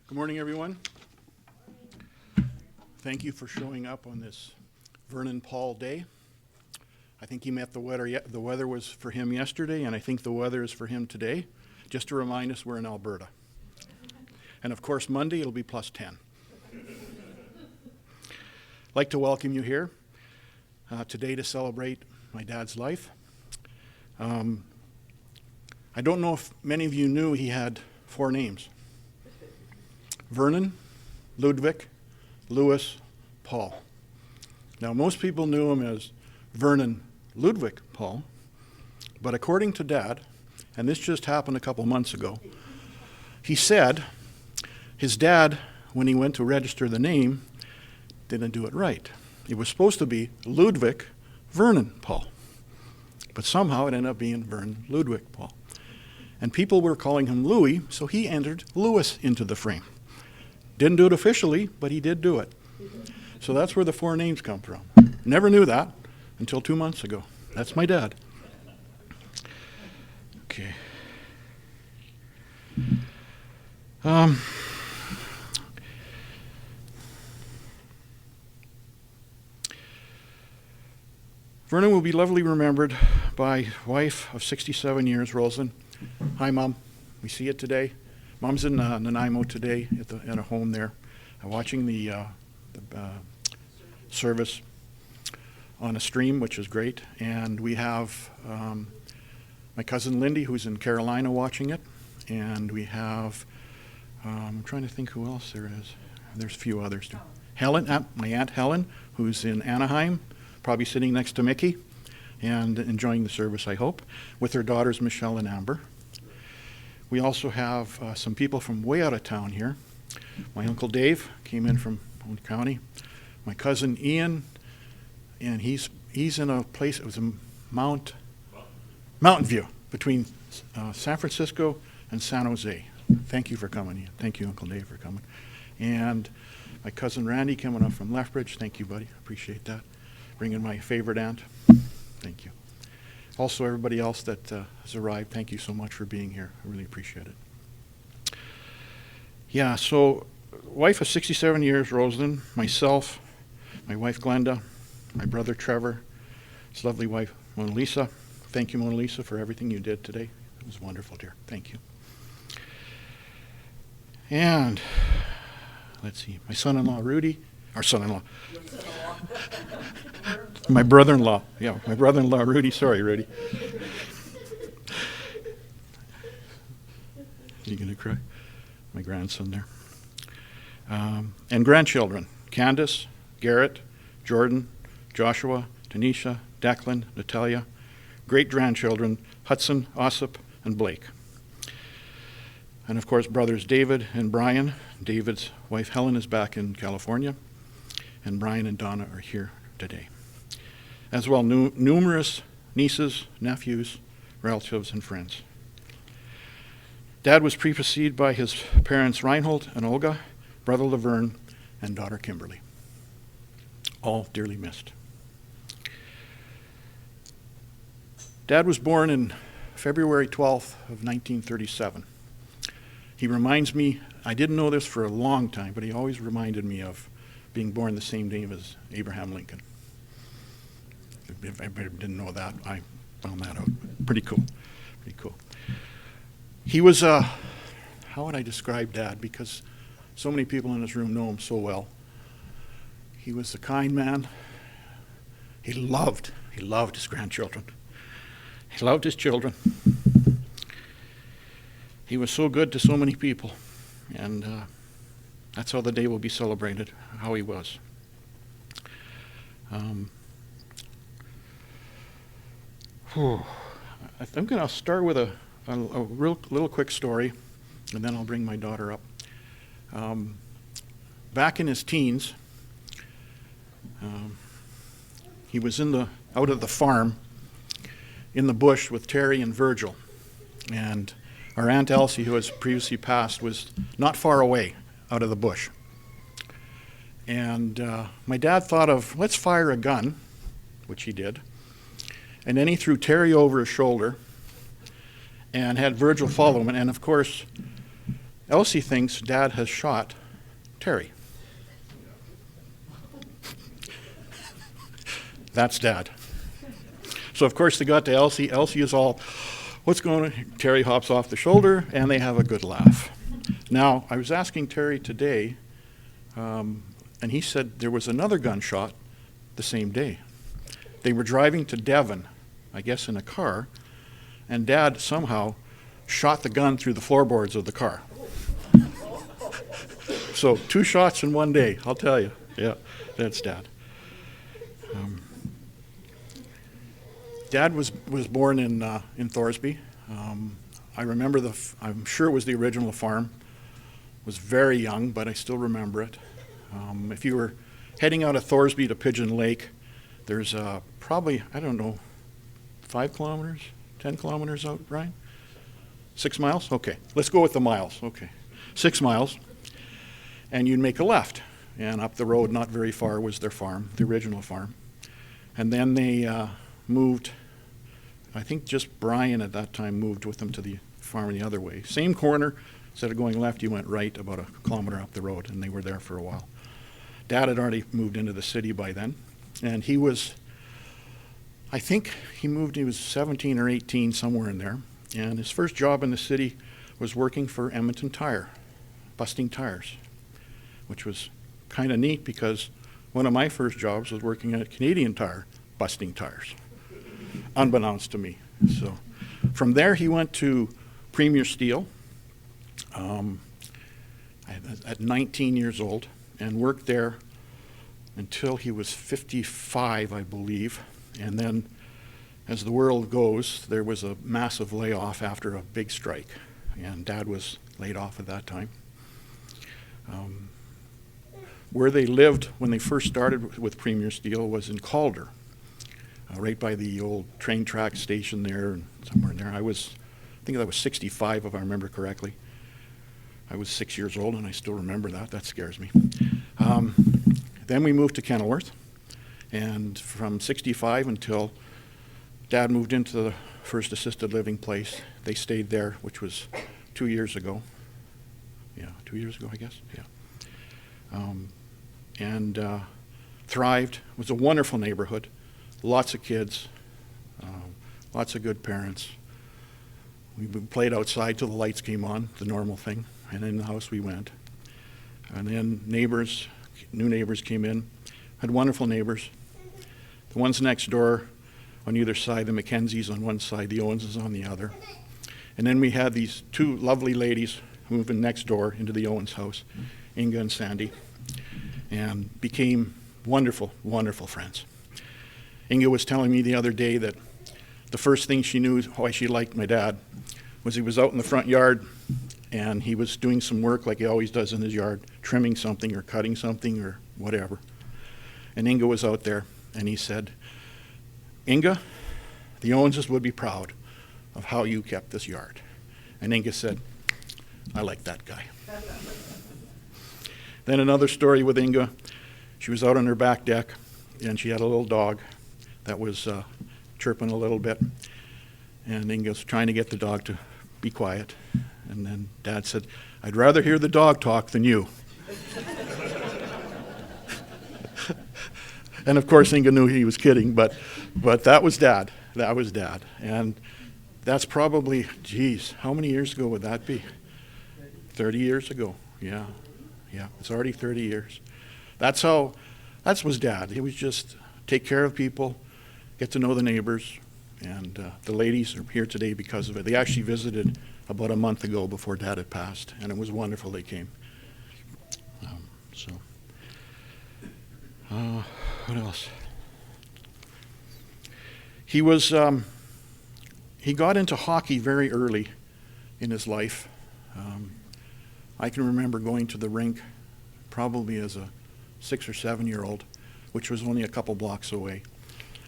Good morning, everyone. Thank you for showing up on this Vernon Paul day. I think he met the weather. The weather was for him yesterday, and I think the weather is for him today. Just to remind us, we're in Alberta. And of course, Monday it'll be plus 10. I'd like to welcome you here today to celebrate my dad's life. I don't know if many of you knew he had 4 names. Vernon, Ludwig, Louis, Paul. Now, most people knew him as Vernon Ludwig Paul, but according to Dad, and this just happened a couple months ago, he said his dad, when he went to register the name, didn't do it right. It was supposed to be Ludwig Vernon Paul, but somehow it ended up being Vernon Ludwig Paul. And people were calling him Louis, so he entered Louis into the frame. Didn't do it officially, but he did do it. So that's where the 4 names come from. Never knew that until 2 months ago. That's my dad. Okay. Vernon will be lovely remembered by wife of 67 years, Rosalind. Hi, Mom. We see it today. Mom's in Nanaimo today at a home there, watching the service on a stream, which is great. And we have my cousin Lindy, who's in Carolina, watching it. And we have, I'm trying to think who else there is. There's a few others too. Helen, my Aunt Helen, who's in Anaheim, probably sitting next to Mickey and enjoying the service, I hope, with her daughters Michelle and Amber. We also have some people from way out of town here. My Uncle Dave came in from Owen County. My cousin Ian, and he's in a place, it was a Mountain View between San Francisco and San Jose. Thank you for coming, Ian. Thank you, Uncle Dave, for coming. And my cousin Randy coming up from Lethbridge. Thank you, buddy. Appreciate that. Bringing my favorite aunt. Thank you. Also, everybody else that has arrived, thank you so much for being here. I really appreciate it. Yeah, so wife of 67 years, Rosalind, myself, my wife Glenda, my brother Trevor, his lovely wife Mona Lisa. Thank you, Mona Lisa, for everything you did today. It was wonderful, dear. Thank you. And let's see, my son-in-law Rudy, our son-in-law. My brother-in-law, yeah, my brother-in-law Rudy. Sorry, Rudy. You gonna cry? My grandson there. And grandchildren, Candace, Garrett, Jordan, Joshua, Tanisha, Declan, Natalia. Great-grandchildren, Hudson, Ossip, and Blake. And of course, brothers David and Brian. David's wife Helen is back in California. And Brian and Donna are here today. As well, numerous nieces, nephews, relatives, and friends. Dad was preceded by his parents Reinhold and Olga, brother Laverne, and daughter Kimberly. All dearly missed. Dad was born in February 12th of 1937. He reminds me, I didn't know this for a long time, but he always reminded me of being born the same day as Abraham Lincoln. If anybody didn't know that, I found that out. Pretty cool. Pretty cool. He was, how would I describe Dad? Because so many people in this room know him so well. He was a kind man. He loved his grandchildren. He loved his children. He was so good to so many people. And that's how the day will be celebrated, how he was. I think I'll start with a real little quick story, and then I'll bring my daughter up. Back in his teens, he was out of the farm in the bush with Terry and Virgil, and our Aunt Elsie, who has previously passed, was not far away out of the bush. And my dad thought of, let's fire a gun, which he did. And then he threw Terry over his shoulder and had Virgil follow him. And of course, Elsie thinks Dad has shot Terry. That's Dad. So of course they got to Elsie. Elsie is all, what's going on? Terry hops off the shoulder, and they have a good laugh. Now, I was asking Terry today, and he said there was another gunshot the same day. They were driving to Devon, I guess in a car, and Dad somehow shot the gun through the floorboards of the car. So 2 shots in one day, I'll tell you. Yeah, that's Dad. Dad was born in Thorsby. I remember I'm sure it was the original farm. Was very young, but I still remember it. If you were heading out of Thorsby to Pigeon Lake, there's probably, I don't know, 5 kilometers, 10 kilometers out, Brian? 6 miles? Okay, let's go with the miles. Okay, 6 miles, and you'd make a left, and up the road, not very far, was their farm, the original farm. And then they moved, I think just Brian at that time moved with them to the farm the other way. Same corner, instead of going left, you went right about a kilometer up the road, and they were there for a while. Dad had already moved into the city by then, and he was, I think he was 17 or 18, somewhere in there, and his first job in the city was working for Edmonton Tire, busting tires, which was kind of neat because one of my first jobs was working at Canadian Tire, busting tires, unbeknownst to me. So from there he went to Premier Steel at 19 years old and worked there until he was 55, I believe. And then, as the world goes, there was a massive layoff after a big strike, and Dad was laid off at that time. Where they lived when they first started with Premier Steel was in Calder, right by the old train track station there, and somewhere in there. I think I was 65, if I remember correctly. I was 6 years old, and I still remember that. That scares me. Then we moved to Kenilworth, and from 65 until Dad moved into the first assisted living place, they stayed there, which was 2 years ago. Yeah, 2 years ago, I guess. Yeah. And thrived. It was a wonderful neighborhood. Lots of kids, lots of good parents. We played outside till the lights came on, the normal thing, and in the house we went. And then new neighbors came in, had wonderful neighbors. The ones next door on either side, the Mackenzies on one side, the Owenses on the other. And then we had these 2 lovely ladies moving next door into the Owens house, Inga and Sandy, and became wonderful, wonderful friends. Inga was telling me the other day that the first thing she knew why she liked my dad was he was out in the front yard and he was doing some work like he always does in his yard, trimming something or cutting something or whatever. And Inga was out there, and he said, Inga, the Owenses would be proud of how you kept this yard. And Inga said, I like that guy. Then another story with Inga. She was out on her back deck, and she had a little dog that was chirping a little bit. And Inga was trying to get the dog to be quiet. And then Dad said, I'd rather hear the dog talk than you. And of course Inga knew he was kidding, but that was Dad. That was Dad. And that's probably, geez, how many years ago would that be? 30 years ago. Yeah. It's already 30 years. That was Dad. He was just take care of people, get to know the neighbors, and the ladies are here today because of it. They actually visited about a month ago before Dad had passed, and it was wonderful they came. What else? He got into hockey very early in his life. I can remember going to the rink probably as a 6 or 7-year-old, which was only a couple blocks away.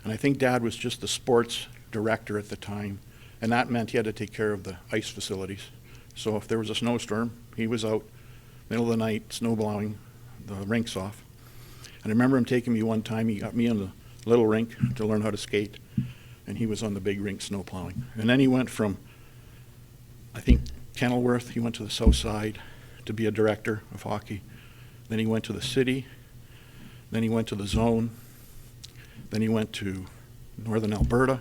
And I think Dad was just the sports director at the time, and that meant he had to take care of the ice facilities. So if there was a snowstorm, he was out, middle of the night, snow blowing the rinks off. And I remember him taking me one time, he got me on the little rink to learn how to skate, and he was on the big rink snow plowing. And then he went from, I think, Kenilworth, he went to the south side, to be a director of hockey. Then he went to the city. Then he went to the zone. Then he went to Northern Alberta.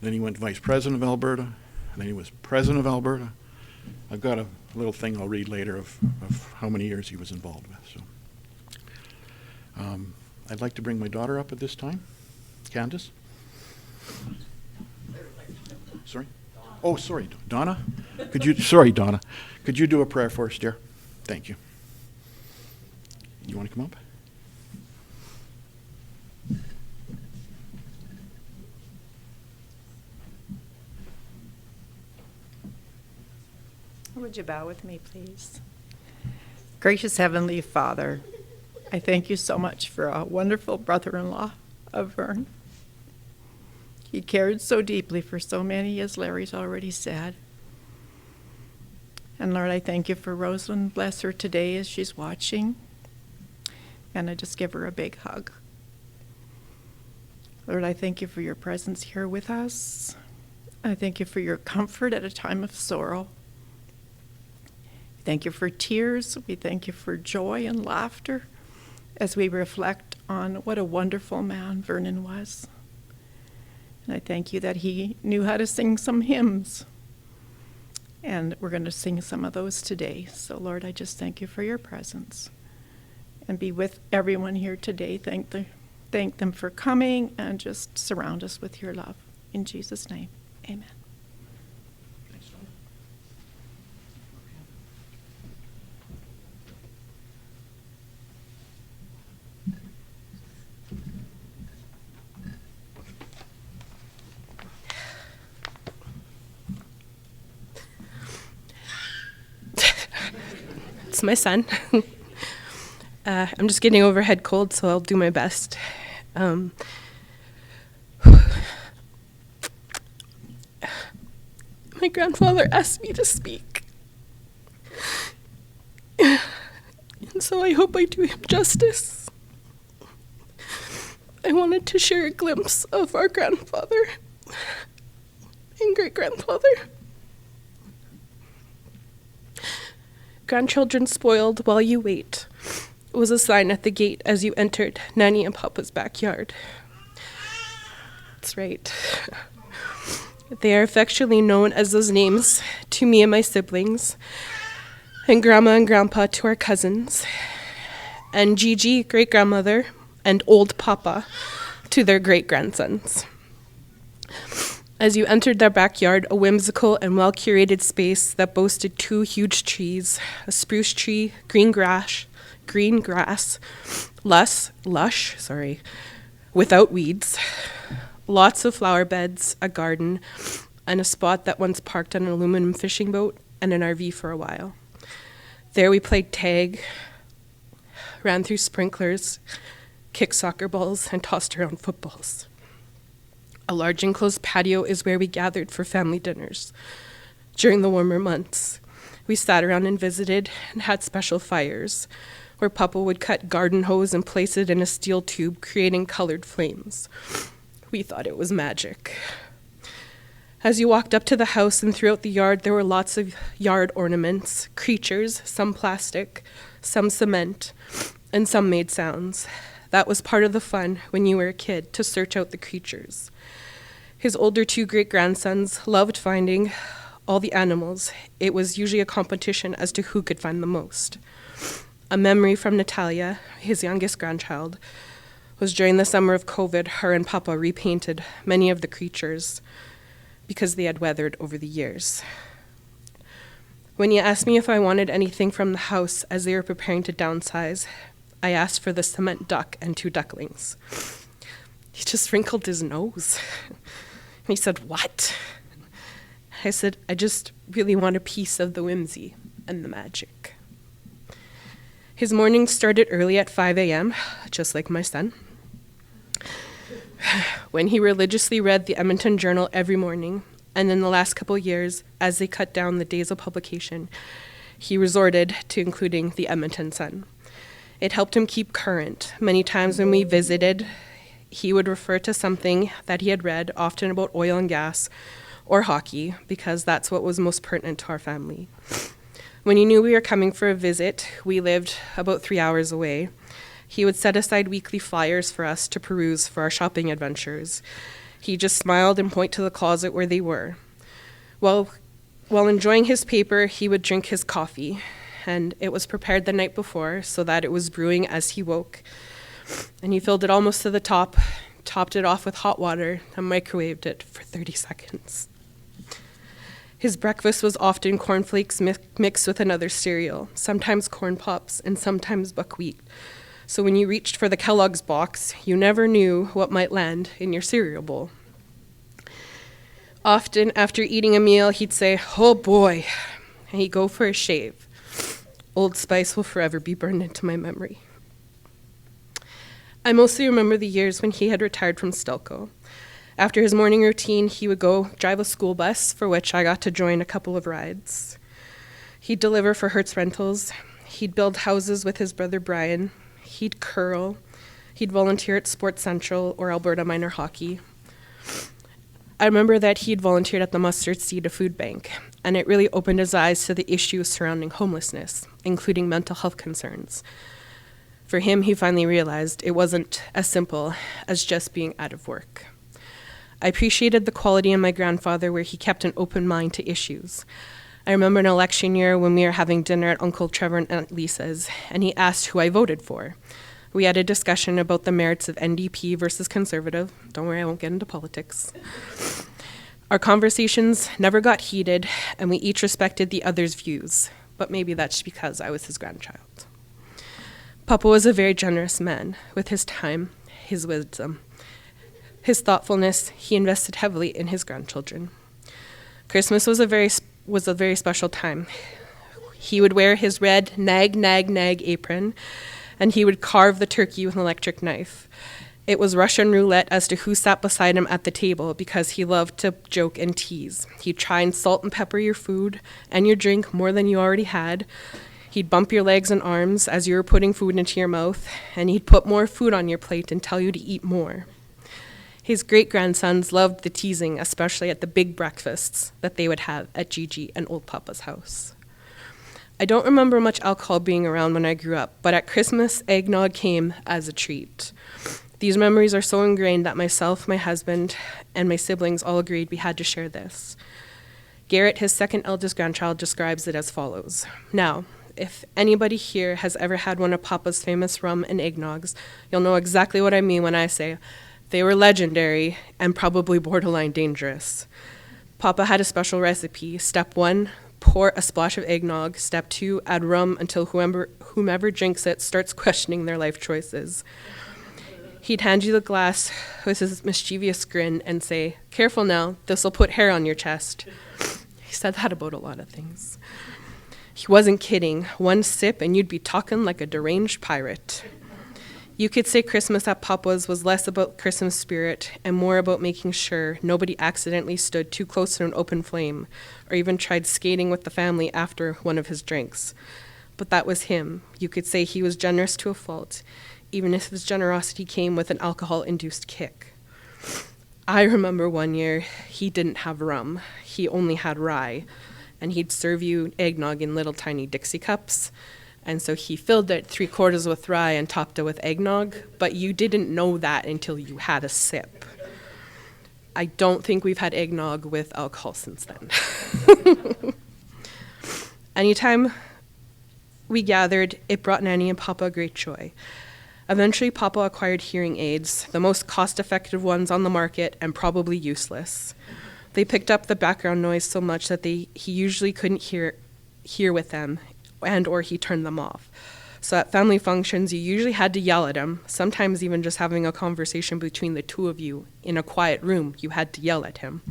Then he went vice president of Alberta. Then he was president of Alberta. I've got a little thing I'll read later of how many years he was involved with. So, I'd like to bring my daughter up at this time. Candace? Sorry? Oh, sorry, Donna? Sorry, Donna. Could you do a prayer for us, dear? Thank you. You want to come up? Would you bow with me, please? Gracious Heavenly Father, I thank you so much for a wonderful brother-in-law of Vern. He cared so deeply for so many, as Larry's already said. And Lord, I thank you for Rosalind. Bless her today as she's watching. And I just give her a big hug. Lord, I thank you for your presence here with us. I thank you for your comfort at a time of sorrow. Thank you for tears. We thank you for joy and laughter as we reflect on what a wonderful man Vernon was. And I thank you that he knew how to sing some hymns. And we're going to sing some of those today. So Lord, I just thank you for your presence. And be with everyone here today. Thank them for coming and just surround us with your love. In Jesus' name, amen. It's my son. I'm just getting over head cold, so I'll do my best. My grandfather asked me to speak. And so I hope I do him justice. I wanted to share a glimpse of our grandfather and great-grandfather. Grandchildren spoiled while you wait was a sign at the gate as you entered Nanny and Papa's backyard. That's right. They are affectionately known as those names to me and my siblings, and Grandma and Grandpa to our cousins, and Gigi, great-grandmother, and Old Papa to their great-grandsons. As you entered their backyard, a whimsical and well-curated space that boasted 2 huge trees, a spruce tree, green grass, lush, without weeds, lots of flower beds, a garden, and a spot that once parked an aluminum fishing boat and an RV for a while. There we played tag, ran through sprinklers, kicked soccer balls, and tossed around footballs. A large enclosed patio is where we gathered for family dinners. During the warmer months, we sat around and visited and had special fires, where Papa would cut garden hose and place it in a steel tube, creating colored flames. We thought it was magic. As you walked up to the house and throughout the yard, there were lots of yard ornaments, creatures, some plastic, some cement, and some made sounds. That was part of the fun when you were a kid, to search out the creatures. His older 2 great-grandsons loved finding all the animals. It was usually a competition as to who could find the most. A memory from Natalia, his youngest grandchild, was during the summer of COVID, her and Papa repainted many of the creatures because they had weathered over the years. When you asked me if I wanted anything from the house as they were preparing to downsize, I asked for the cement duck and 2 ducklings. He just wrinkled his nose. And he said, "What?" I said, "I just really want a piece of the whimsy and the magic." His morning started early at 5 a.m., just like my son, when he religiously read the Edmonton Journal every morning, and in the last couple years, as they cut down the days of publication, he resorted to including the Edmonton Sun. It helped him keep current. Many times when we visited, he would refer to something that he had read, often about oil and gas or hockey, because that's what was most pertinent to our family. When he knew we were coming for a visit, we lived about 3 hours away. He would set aside weekly flyers for us to peruse for our shopping adventures. He just smiled and point to the closet where they were. While enjoying his paper, he would drink his coffee, and it was prepared the night before so that it was brewing as he woke. And he filled it almost to the top, topped it off with hot water, and microwaved it for 30 seconds. His breakfast was often cornflakes mixed with another cereal, sometimes corn pops and sometimes buckwheat. So when you reached for the Kellogg's box, you never knew what might land in your cereal bowl. Often after eating a meal, he'd say, "Oh boy," and he'd go for a shave. Old Spice will forever be burned into my memory. I mostly remember the years when he had retired from Stelco. After his morning routine, he would go drive a school bus, for which I got to join a couple of rides. He'd deliver for Hertz Rentals. He'd build houses with his brother Brian. He'd curl. He'd volunteer at Sports Central or Alberta Minor Hockey. I remember that he'd volunteered at the Mustard Seed, a food bank, and it really opened his eyes to the issues surrounding homelessness, including mental health concerns. For him, he finally realized it wasn't as simple as just being out of work. I appreciated the quality in my grandfather where he kept an open mind to issues. I remember an election year when we were having dinner at Uncle Trevor and Aunt Lisa's, and he asked who I voted for. We had a discussion about the merits of NDP versus Conservative. Don't worry, I won't get into politics. Our conversations never got heated, and we each respected the other's views, but maybe that's because I was his grandchild. Papa was a very generous man with his time, his wisdom. His thoughtfulness, he invested heavily in his grandchildren. Christmas was a very special time. He would wear his red nag apron, and he would carve the turkey with an electric knife. It was Russian roulette as to who sat beside him at the table because he loved to joke and tease. He'd try and salt and pepper your food and your drink more than you already had. He'd bump your legs and arms as you were putting food into your mouth, and he'd put more food on your plate and tell you to eat more. His great-grandsons loved the teasing, especially at the big breakfasts that they would have at Gigi and Old Papa's house. I don't remember much alcohol being around when I grew up, but at Christmas, eggnog came as a treat. These memories are so ingrained that myself, my husband, and my siblings all agreed we had to share this. Garrett, his second eldest grandchild, describes it as follows. Now, if anybody here has ever had one of Papa's famous rum and eggnogs, you'll know exactly what I mean when I say they were legendary and probably borderline dangerous. Papa had a special recipe. Step 1, pour a splash of eggnog. Step 2, add rum until whomever drinks it starts questioning their life choices. He'd hand you the glass with his mischievous grin and say, "Careful now, this'll put hair on your chest." He said that about a lot of things. He wasn't kidding. One sip and you'd be talking like a deranged pirate. You could say Christmas at Papa's was less about Christmas spirit and more about making sure nobody accidentally stood too close to an open flame or even tried skating with the family after one of his drinks. But that was him. You could say he was generous to a fault, even if his generosity came with an alcohol-induced kick. I remember one year he didn't have rum. He only had rye, and he'd serve you eggnog in little tiny Dixie cups. And so he filled it 3/4 with rye and topped it with eggnog, but you didn't know that until you had a sip. I don't think we've had eggnog with alcohol since then. Anytime we gathered, it brought Nanny and Papa great joy. Eventually, Papa acquired hearing aids, the most cost-effective ones on the market and probably useless. They picked up the background noise so much that he usually couldn't hear with them, and or he turned them off. So at family functions, you usually had to yell at him, sometimes even just having a conversation between the two of you in a quiet room, you had to yell at him,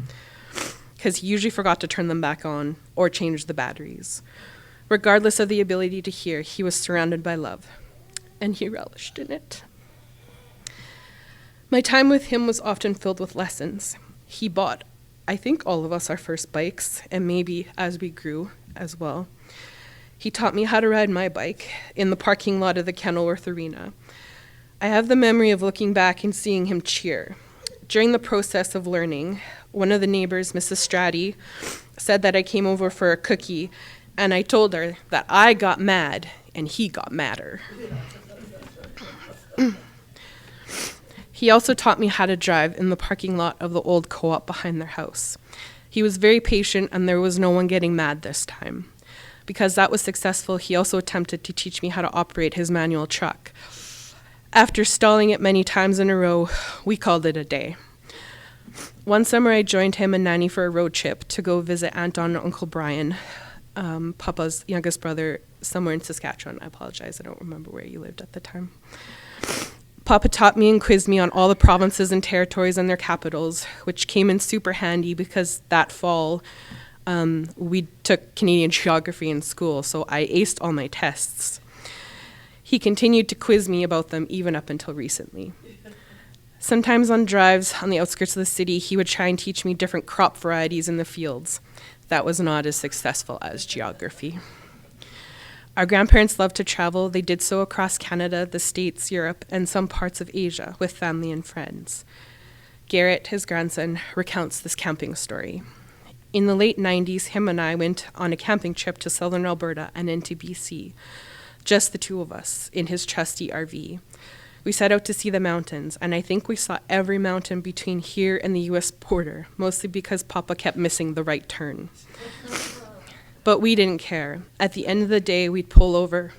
because he usually forgot to turn them back on or change the batteries. Regardless of the ability to hear, he was surrounded by love, and he relished in it. My time with him was often filled with lessons. He bought, I think, all of us our first bikes, and maybe as we grew as well. He taught me how to ride my bike in the parking lot of the Kenilworth Arena. I have the memory of looking back and seeing him cheer. During the process of learning, one of the neighbors, Mrs. Stratty, said that I came over for a cookie, And I told her that I got mad and he got madder. He also taught me how to drive in the parking lot of the old co-op behind their house. He was very patient and there was no one getting mad this time. Because that was successful, he also attempted to teach me how to operate his manual truck. After stalling it many times in a row, we called it a day. One summer I joined him and Nanny for a road trip to go visit Aunt Dawn and Uncle Brian, Papa's youngest brother, somewhere in Saskatchewan. I apologize, I don't remember where you lived at the time. Papa taught me and quizzed me on all the provinces and territories and their capitals, which came in super handy because that fall we took Canadian geography in school, so I aced all my tests. He continued to quiz me about them even up until recently. Sometimes on drives on the outskirts of the city, he would try and teach me different crop varieties in the fields. That was not as successful as geography. Our grandparents loved to travel. They did so across Canada, the States, Europe, and some parts of Asia with family and friends. Garrett, his grandson, recounts this camping story. In the late 90s, him and I went on a camping trip to southern Alberta and into BC, just the two of us in his trusty RV. We set out to see the mountains, and I think we saw every mountain between here and the U.S. border, mostly because Papa kept missing the right turn. But we didn't care. At the end of the day, we'd pull over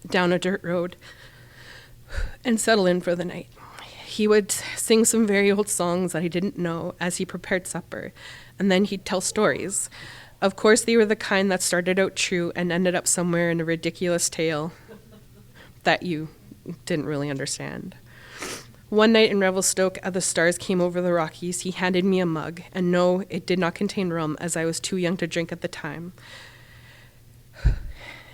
down a dirt road and settle in for the night. He would sing some very old songs that I didn't know as he prepared supper, and then he'd tell stories. Of course, they were the kind that started out true and ended up somewhere in a ridiculous tale that you didn't really understand. One night in Revelstoke, as the stars came over the Rockies, he handed me a mug, and no, it did not contain rum, as I was too young to drink at the time,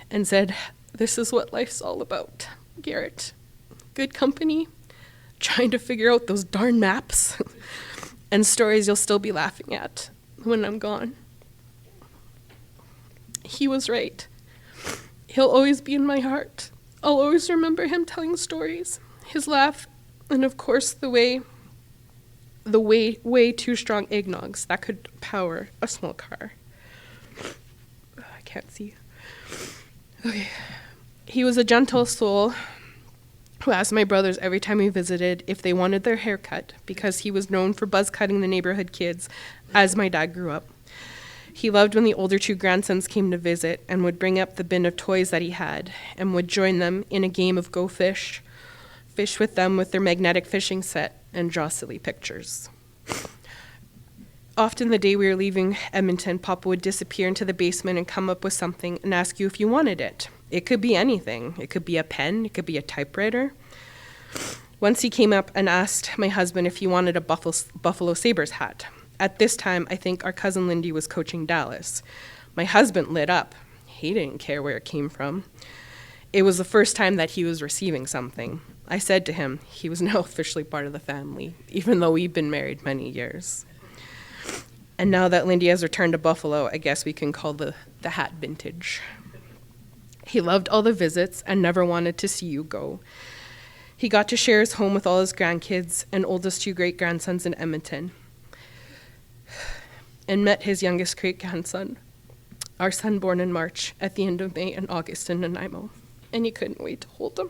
and said, "This is what life's all about, Garrett. Good company, trying to figure out those darn maps, and stories you'll still be laughing at when I'm gone." He was right. He'll always be in my heart. I'll always remember him telling stories, his laugh, and of course the way too strong eggnogs that could power a small car. I can't see. Okay. He was a gentle soul who asked my brothers every time we visited if they wanted their hair cut, because he was known for buzz cutting the neighborhood kids as my dad grew up. He loved when the older two grandsons came to visit and would bring up the bin of toys that he had and would join them in a game of go fish with them with their magnetic fishing set, and draw silly pictures. Often the day we were leaving Edmonton, Papa would disappear into the basement and come up with something and ask you if you wanted it. It could be anything. It could be a pen. It could be a typewriter. Once he came up and asked my husband if he wanted a Buffalo Sabres hat. At this time, I think our cousin Lindy was coaching Dallas. My husband lit up. He didn't care where it came from. It was the first time that he was receiving something. I said to him, he was now officially part of the family, even though we've been married many years. And now that Lindy has returned to Buffalo, I guess we can call the hat vintage. He loved all the visits and never wanted to see you go. He got to share his home with all his grandkids and oldest two great-grandsons in Edmonton, and met his youngest great-grandson, our son born in March, at the end of May and August in Nanaimo, and he couldn't wait to hold him.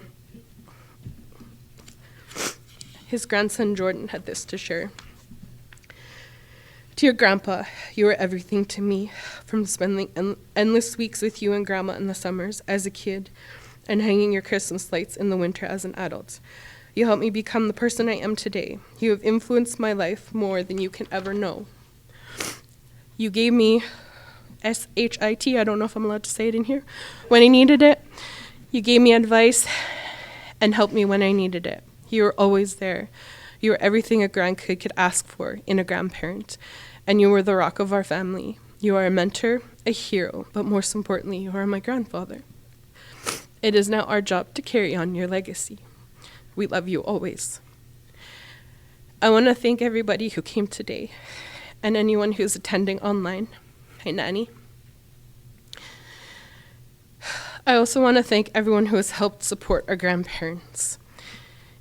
His grandson Jordan had this to share. "Dear Grandpa, you are everything to me, from spending endless weeks with you and Grandma in the summers as a kid and hanging your Christmas lights in the winter as an adult. You helped me become the person I am today. You have influenced my life more than you can ever know. You gave me SHIT, I don't know if I'm allowed to say it in here, when I needed it. You gave me advice and helped me when I needed it. You were always there. You were everything a grandkid could ask for in a grandparent, and you were the rock of our family. You are a mentor, a hero, but most importantly, you are my grandfather. It is now our job to carry on your legacy. We love you always." I want to thank everybody who came today, and anyone who's attending online. Hi, Nanny. I also want to thank everyone who has helped support our grandparents,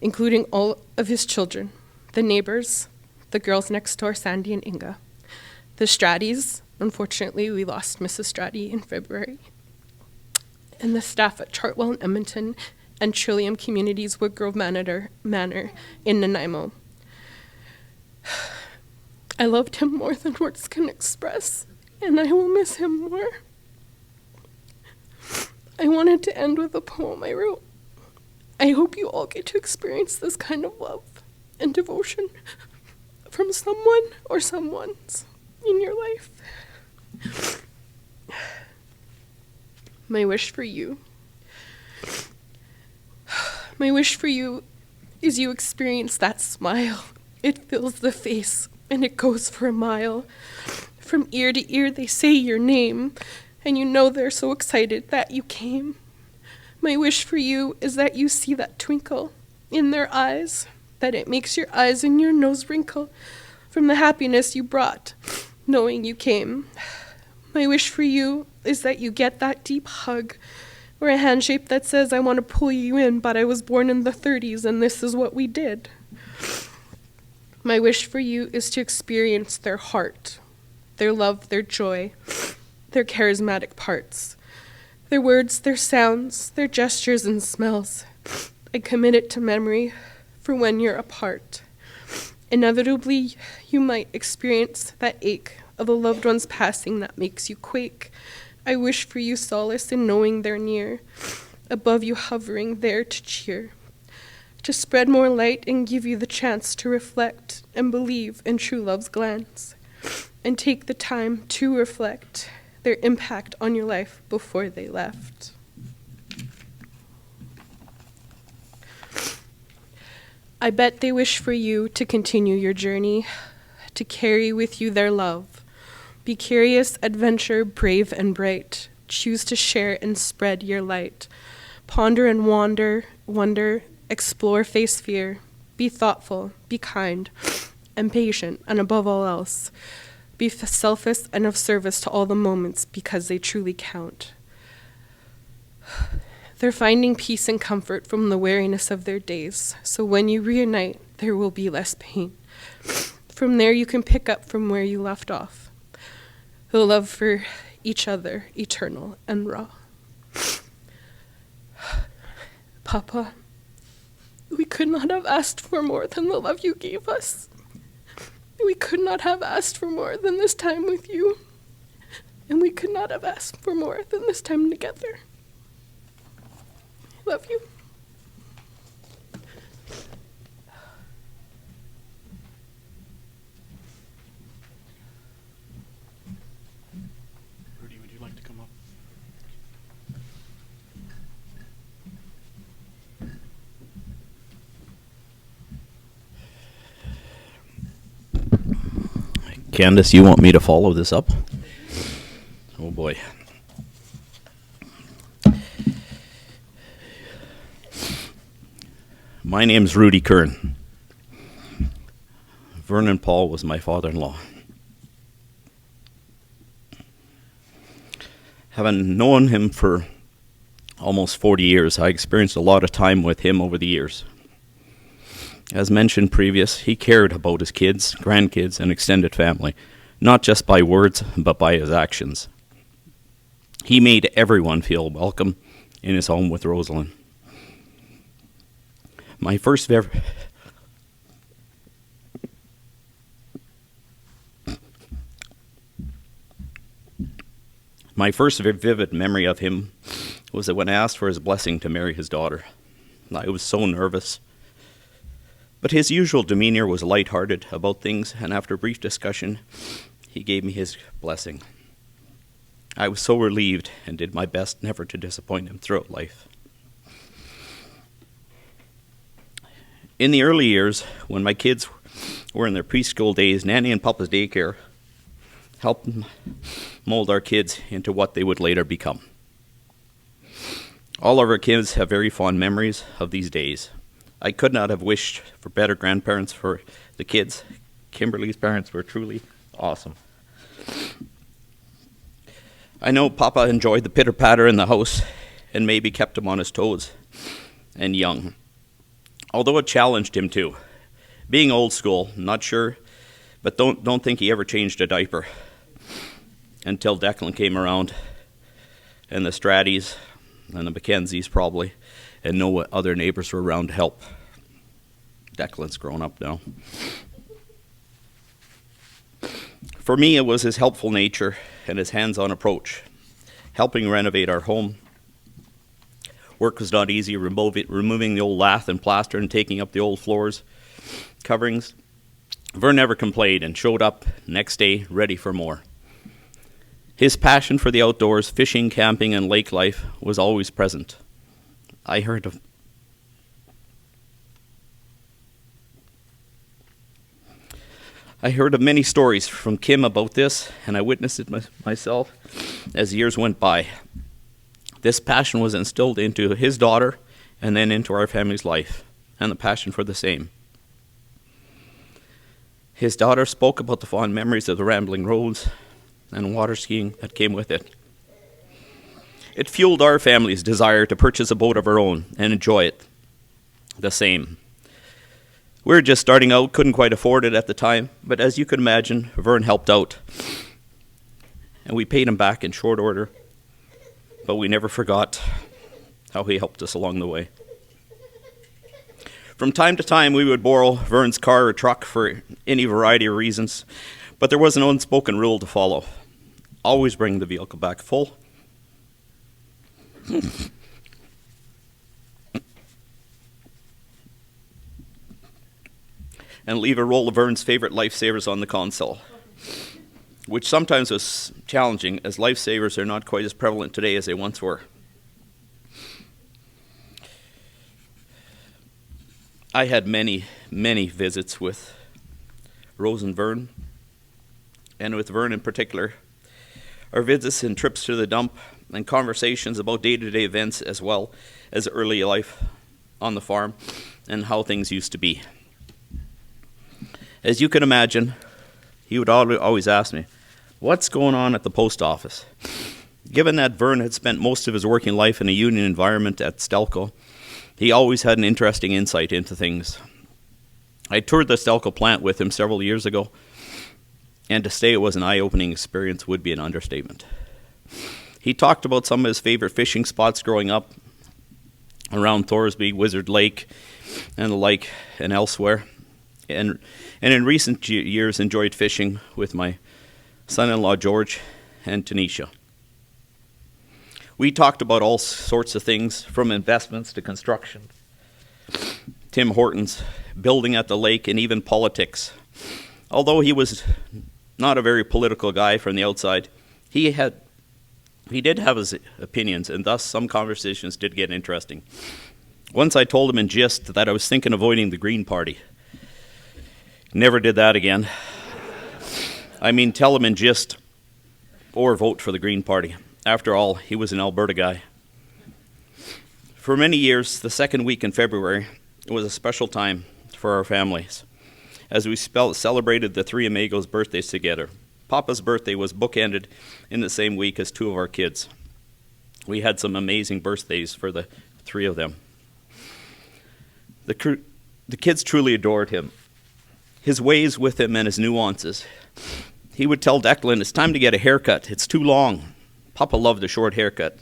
including all of his children, the neighbors, the girls next door, Sandy and Inga, the Stratties, Unfortunately, we lost Mrs. Strati in February. And the staff at Chartwell in Edmonton and Trillium Communities Woodgrove Manor in Nanaimo. I loved him more than words can express, and I will miss him more. I wanted to end with a poem I wrote. I hope you all get to experience this kind of love and devotion from someone or someones in your life. My wish for you is you experience that smile. It fills the face and it goes for a mile. From ear to ear they say your name, and you know they're so excited that you came. My wish for you is that you see that twinkle in their eyes, that it makes your eyes and your nose wrinkle from the happiness you brought, knowing you came. My wish for you is that you get that deep hug or a handshake that says, I want to pull you in, but I was born in the 30s and this is what we did. My wish for you is to experience their heart, their love, their joy, their charismatic parts, their words, their sounds, their gestures and smells. I commit it to memory for when you're apart. Inevitably, you might experience that ache of a loved one's passing that makes you quake. I wish for you solace in knowing they're near, above you hovering there to cheer, to spread more light and give you the chance to reflect and believe in true love's glance, and take the time to reflect their impact on your life before they left. I bet they wish for you to continue your journey, to carry with you their love. Be curious, adventure, brave and bright. Choose to share and spread your light. Ponder and wonder, explore, face fear. Be thoughtful, be kind, and patient, and above all else, be selfless and of service to all the moments because they truly count. They're finding peace and comfort from the weariness of their days, so when you reunite, there will be less pain. From there, you can pick up from where you left off. The love for each other, eternal and raw. Papa, we could not have asked for more than the love you gave us. We could not have asked for more than this time with you. And we could not have asked for more than this time together. I love you. Rudy, would you like to come up? Candace, you want me to follow this up? Oh boy. My name's Rudy Kern. Vernon Paul was my father-in-law. Having known him for almost 40 years, I experienced a lot of time with him over the years. As mentioned previous, he cared about his kids, grandkids, and extended family, not just by words, but by his actions. He made everyone feel welcome in his home with Rosalind. My first vivid memory of him was that when I asked for his blessing to marry his daughter. I was so nervous. But his usual demeanor was lighthearted about things, and after a brief discussion, he gave me his blessing. I was so relieved and did my best never to disappoint him throughout life. In the early years, when my kids were in their preschool days, Nanny and Papa's daycare helped mold our kids into what they would later become. All of our kids have very fond memories of these days. I could not have wished for better grandparents for the kids. Kimberly's parents were truly awesome. I know Papa enjoyed the pitter-patter in the house and maybe kept him on his toes and young, although it challenged him too. Being old school, not sure, but don't think he ever changed a diaper. until Declan came around, and the Stratties and the Mackenzies probably, and no other neighbors were around to help. Declan's grown up now. For me, it was his helpful nature and his hands-on approach, helping renovate our home. Work was not easy, removing the old lath and plaster and taking up the old floors, coverings. Vern never complained and showed up next day ready for more. His passion for the outdoors, fishing, camping, and lake life was always present. I heard of many stories from Kim about this, and I witnessed it myself as years went by. This passion was instilled into his daughter and then into our family's life, and the passion for the same. His daughter spoke about the fond memories of the rambling roads and water skiing that came with it. It fueled our family's desire to purchase a boat of our own and enjoy it the same. We were just starting out, couldn't quite afford it at the time, but as you can imagine, Vern helped out. And we paid him back in short order, but we never forgot how he helped us along the way. From time to time, we would borrow Vern's car or truck for any variety of reasons, but there was an unspoken rule to follow. Always bring the vehicle back full. And leave a roll of Vern's favorite lifesavers on the console, which sometimes was challenging, as lifesavers are not quite as prevalent today as they once were. I had many, many visits with Rose and Vern, and with Vern in particular. Our visits and trips to the dump and conversations about day-to-day events as well as early life on the farm and how things used to be. As you can imagine, he would always ask me, "What's going on at the post office?" Given that Vern had spent most of his working life in a union environment at Stelco, he always had an interesting insight into things. I toured the Stelco plant with him several years ago, and to say it was an eye-opening experience would be an understatement. He talked about some of his favorite fishing spots growing up around Thorsby, Wizard Lake, and the like, and elsewhere. And in recent years enjoyed fishing with my son-in-law George and Tanisha. We talked about all sorts of things, from investments to construction, Tim Hortons, building at the lake, and even politics. Although he was not a very political guy from the outside, he did have his opinions, and thus some conversations did get interesting. Once I told him in jest that I was thinking of avoiding the Green Party. Never did that again. I mean, tell him in gist or vote for the Green Party. After all, he was an Alberta guy. For many years, the second week in February was a special time for our families, as we celebrated the three Amigos' birthdays together. Papa's birthday was bookended in the same week as two of our kids. We had some amazing birthdays for the three of them. The kids truly adored him. His ways with him and his nuances. He would tell Declan, "It's time to get a haircut. It's too long." Papa loved a short haircut,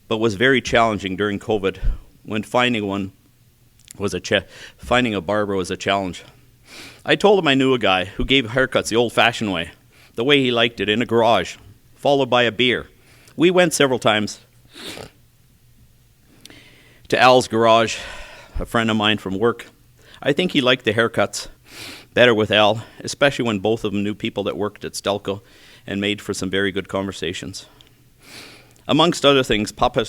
but was very challenging during COVID when finding a barber was a challenge. I told him I knew a guy who gave haircuts the old-fashioned way, the way he liked it, in a garage, followed by a beer. We went several times to Al's garage, a friend of mine from work. I think he liked the haircuts better with Al, especially when both of them knew people that worked at Stelco and made for some very good conversations. Amongst other things, Papa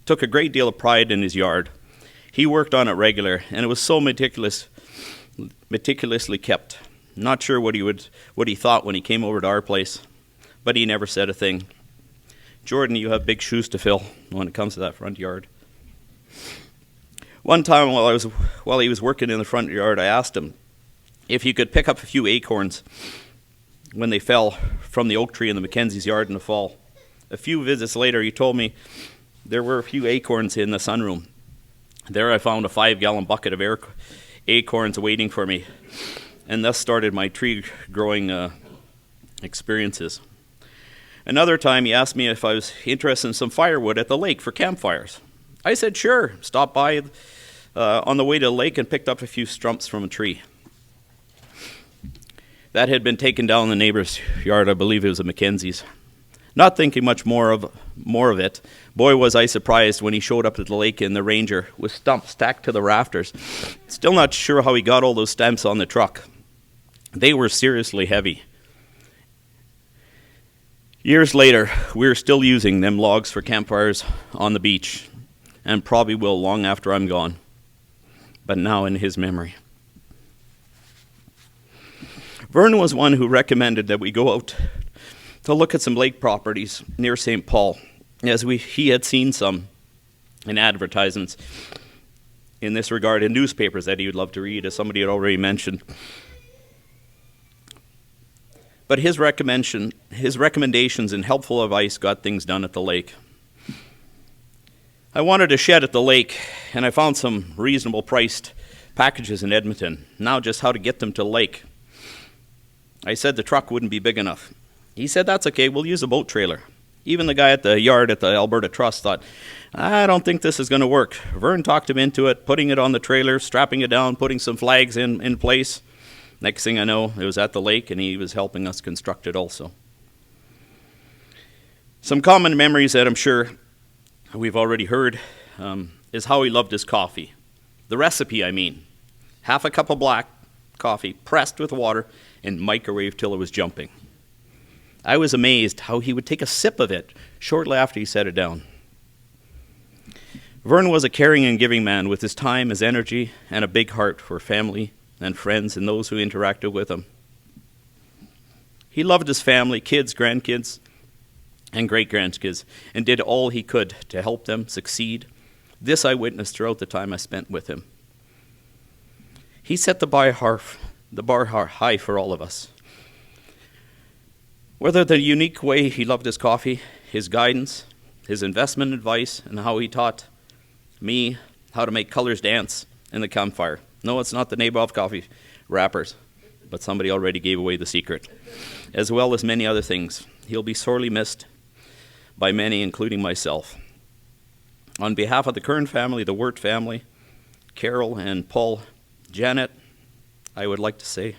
took a great deal of pride in his yard. He worked on it regular, and it was so meticulously kept. Not sure what he thought when he came over to our place, but he never said a thing. Jordan, you have big shoes to fill when it comes to that front yard. One time while he was working in the front yard, I asked him if he could pick up a few acorns when they fell from the oak tree in the Mackenzie's yard in the fall. A few visits later, he told me there were a few acorns in the sunroom. There I found a 5-gallon bucket of acorns waiting for me, and thus started my tree growing experiences. Another time he asked me if I was interested in some firewood at the lake for campfires. I said sure, stopped by on the way to the lake and picked up a few stumps from a tree. That had been taken down in the neighbor's yard. I believe it was a Mackenzie's. Not thinking much more of it, boy was I surprised when he showed up at the lake in the Ranger with stumps stacked to the rafters. Still not sure how he got all those stumps on the truck. They were seriously heavy. Years later, we're still using them logs for campfires on the beach, and probably will long after I'm gone, but now in his memory. Vernon was one who recommended that we go out to look at some lake properties near St. Paul, as he had seen some in advertisements in this regard in newspapers that he would love to read, as somebody had already mentioned. But his recommendations and helpful advice got things done at the lake. I wanted a shed at the lake, and I found some reasonable priced packages in Edmonton. Now just how to get them to the lake. I said the truck wouldn't be big enough. He said, that's okay, we'll use a boat trailer. Even the guy at the yard at the Alberta Trust thought, I don't think this is going to work. Vern talked him into it, putting it on the trailer, strapping it down, putting some flags in place. Next thing I know, it was at the lake, and he was helping us construct it also. Some common memories that I'm sure we've already heard is how he loved his coffee. The recipe, I mean. Half a cup of black coffee, pressed with water, and microwaved till it was jumping. I was amazed how he would take a sip of it shortly after he set it down. Vern was a caring and giving man with his time, his energy, and a big heart for family and friends and those who interacted with him. He loved his family, kids, grandkids, and great-grandkids, and did all he could to help them succeed. This I witnessed throughout the time I spent with him. He set the bar high for all of us. Whether the unique way he loved his coffee, his guidance, his investment advice, and how he taught me how to make colors dance in the campfire. No, it's not the Nabob coffee wrappers, but somebody already gave away the secret. As well as many other things. He'll be sorely missed by many, including myself. On behalf of the Kern family, the Wirt family, Carol and Paul, Janet, I would like to say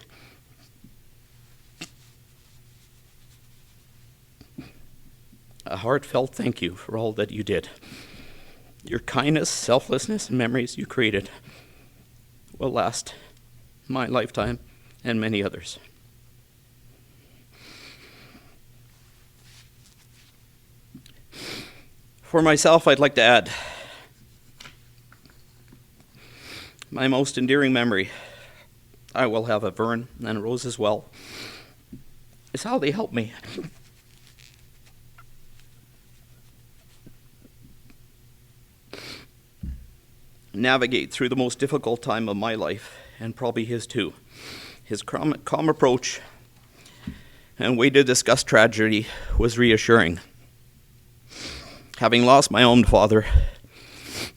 a heartfelt thank you for all that you did. Your kindness, selflessness, and memories you created will last my lifetime and many others. For myself, I'd like to add my most endearing memory, I will have of Vern and Rose as well, is how they helped me navigate through the most difficult time of my life, and probably his too. His calm approach and way to discuss tragedy was reassuring. Having lost my own father,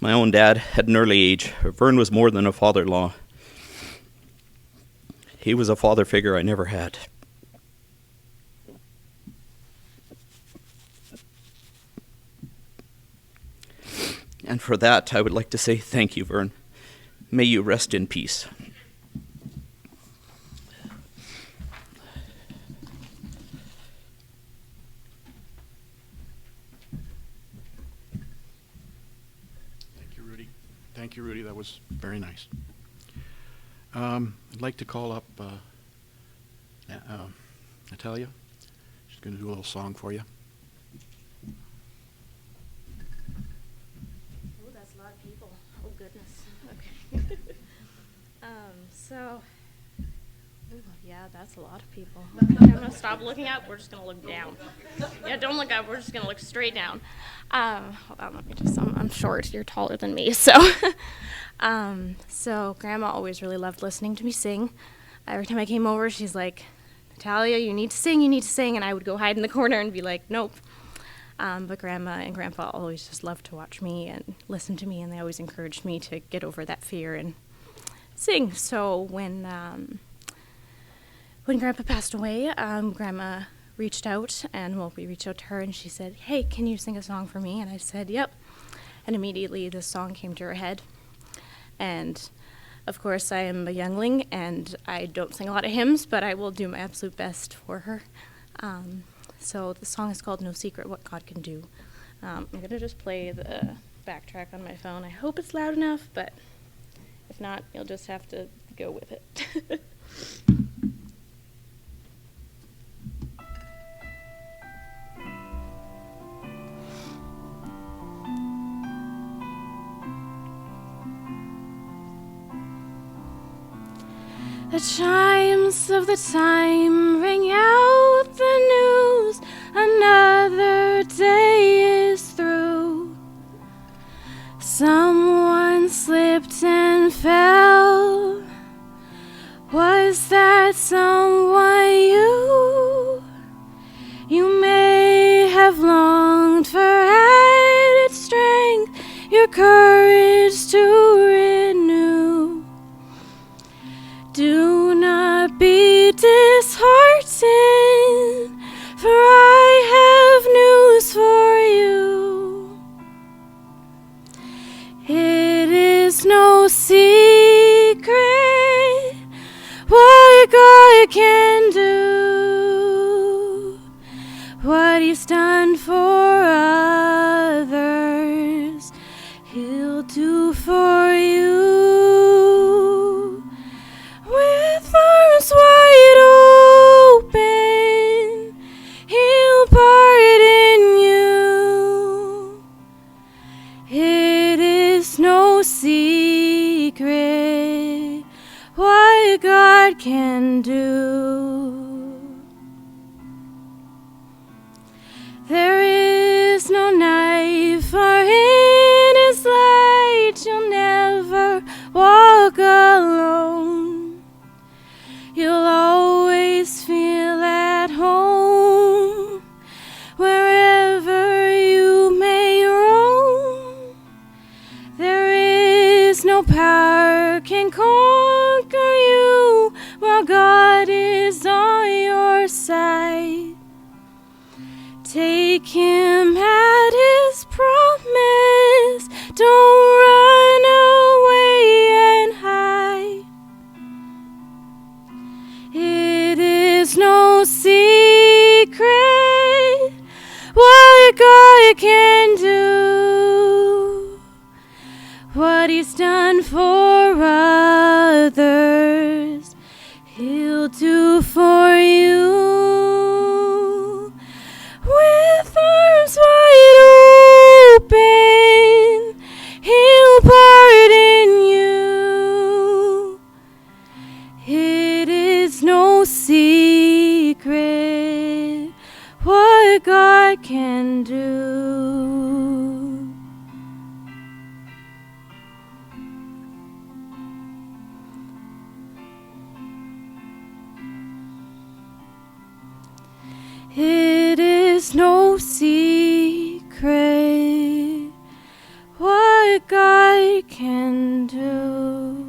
my own dad, at an early age, Vern was more than a father-in-law. He was a father figure I never had. And for that, I would like to say thank you, Vern. May you rest in peace. Thank you, Rudy. Thank you, Rudy. That was very nice. I'd like to call up Natalia. She's going to do a little song for you. Oh, goodness. Okay. Yeah, that's a lot of people. Okay, I'm going to stop looking up. We're just going to look down. Yeah, don't look up. We're just going to look straight down. Hold on, let me just, I'm short. You're taller than me, so. So Grandma always really loved listening to me sing. Every time I came over, she's like, Natalia, you need to sing, and I would go hide in the corner and be like, nope. But Grandma and Grandpa always just loved to watch me and listen to me, and they always encouraged me to get over that fear and sing. So when Grandpa passed away, Grandma reached out, and we reached out to her, and she said, "Hey, can you sing a song for me?" And I said, "Yep." And immediately this song came to her head. And of course, I am a youngling, and I don't sing a lot of hymns, but I will do my absolute best for her. So the song is called "No Secret What God Can Do." I'm going to just play the backtrack on my phone. I hope it's loud enough, but if not, you'll just have to go with it. The chimes of the time ring out the news, another day is through. Someone slipped and fell. Was that someone you? You may have longed for added strength, your courage to renew. Do not be disheartened, for I have news for you. It is no secret what God can do, what He's done for others, He'll do for you. With arms wide open, He'll pardon you. It is no secret what God can do. There is no night, for in His light you'll never walk alone. You'll always feel at home wherever you may roam. There is no power can conquer you while God is on your side. Take Him at His promise. Don't run away and hide. It is no secret what God can do, what He's done for others, He'll do for you. With arms wide open, He'll pardon you. It is no secret what God can do. It is no secret what God can do.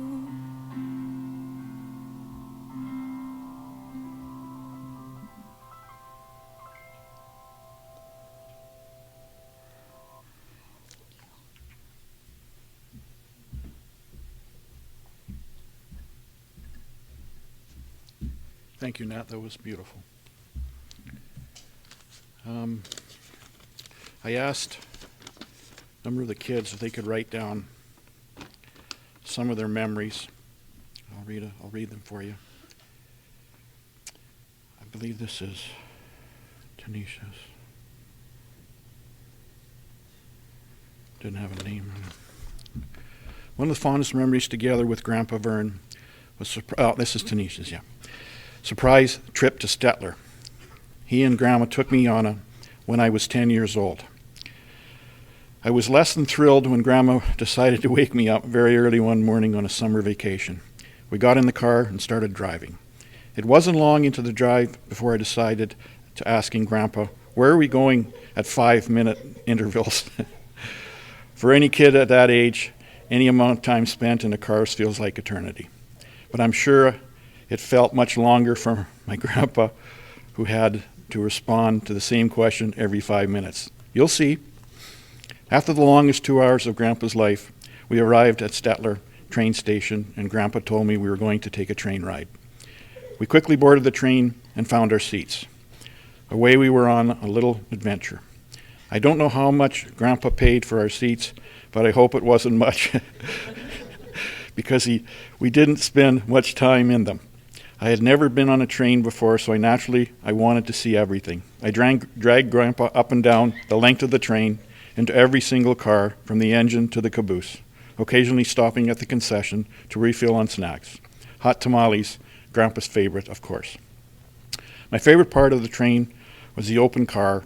Thank you, Nat. That was beautiful. I asked a number of the kids if they could write down some of their memories. I'll read them for you. I believe this is Tanisha's. Didn't have a name. One of the fondest memories together with Grandpa Vern was this is Tanisha's, yeah. Surprise trip to Stettler. He and Grandma took me on when I was 10 years old. I was less than thrilled when Grandma decided to wake me up very early one morning on a summer vacation. We got in the car and started driving. It wasn't long into the drive before I decided to asking Grandpa, where are we going at 5-minute intervals? For any kid at that age, any amount of time spent in the cars feels like eternity. But I'm sure it felt much longer for my grandpa, who had to respond to the same question every 5 minutes. You'll see. After the longest 2 hours of Grandpa's life, we arrived at Stettler train station, and Grandpa told me we were going to take a train ride. We quickly boarded the train and found our seats. Away we were on a little adventure. I don't know how much Grandpa paid for our seats, but I hope it wasn't much because we didn't spend much time in them. I had never been on a train before, so I wanted to see everything. I dragged Grandpa up and down the length of the train into every single car, from the engine to the caboose, occasionally stopping at the concession to refill on snacks. Hot tamales, Grandpa's favorite, of course. My favorite part of the train was the open car,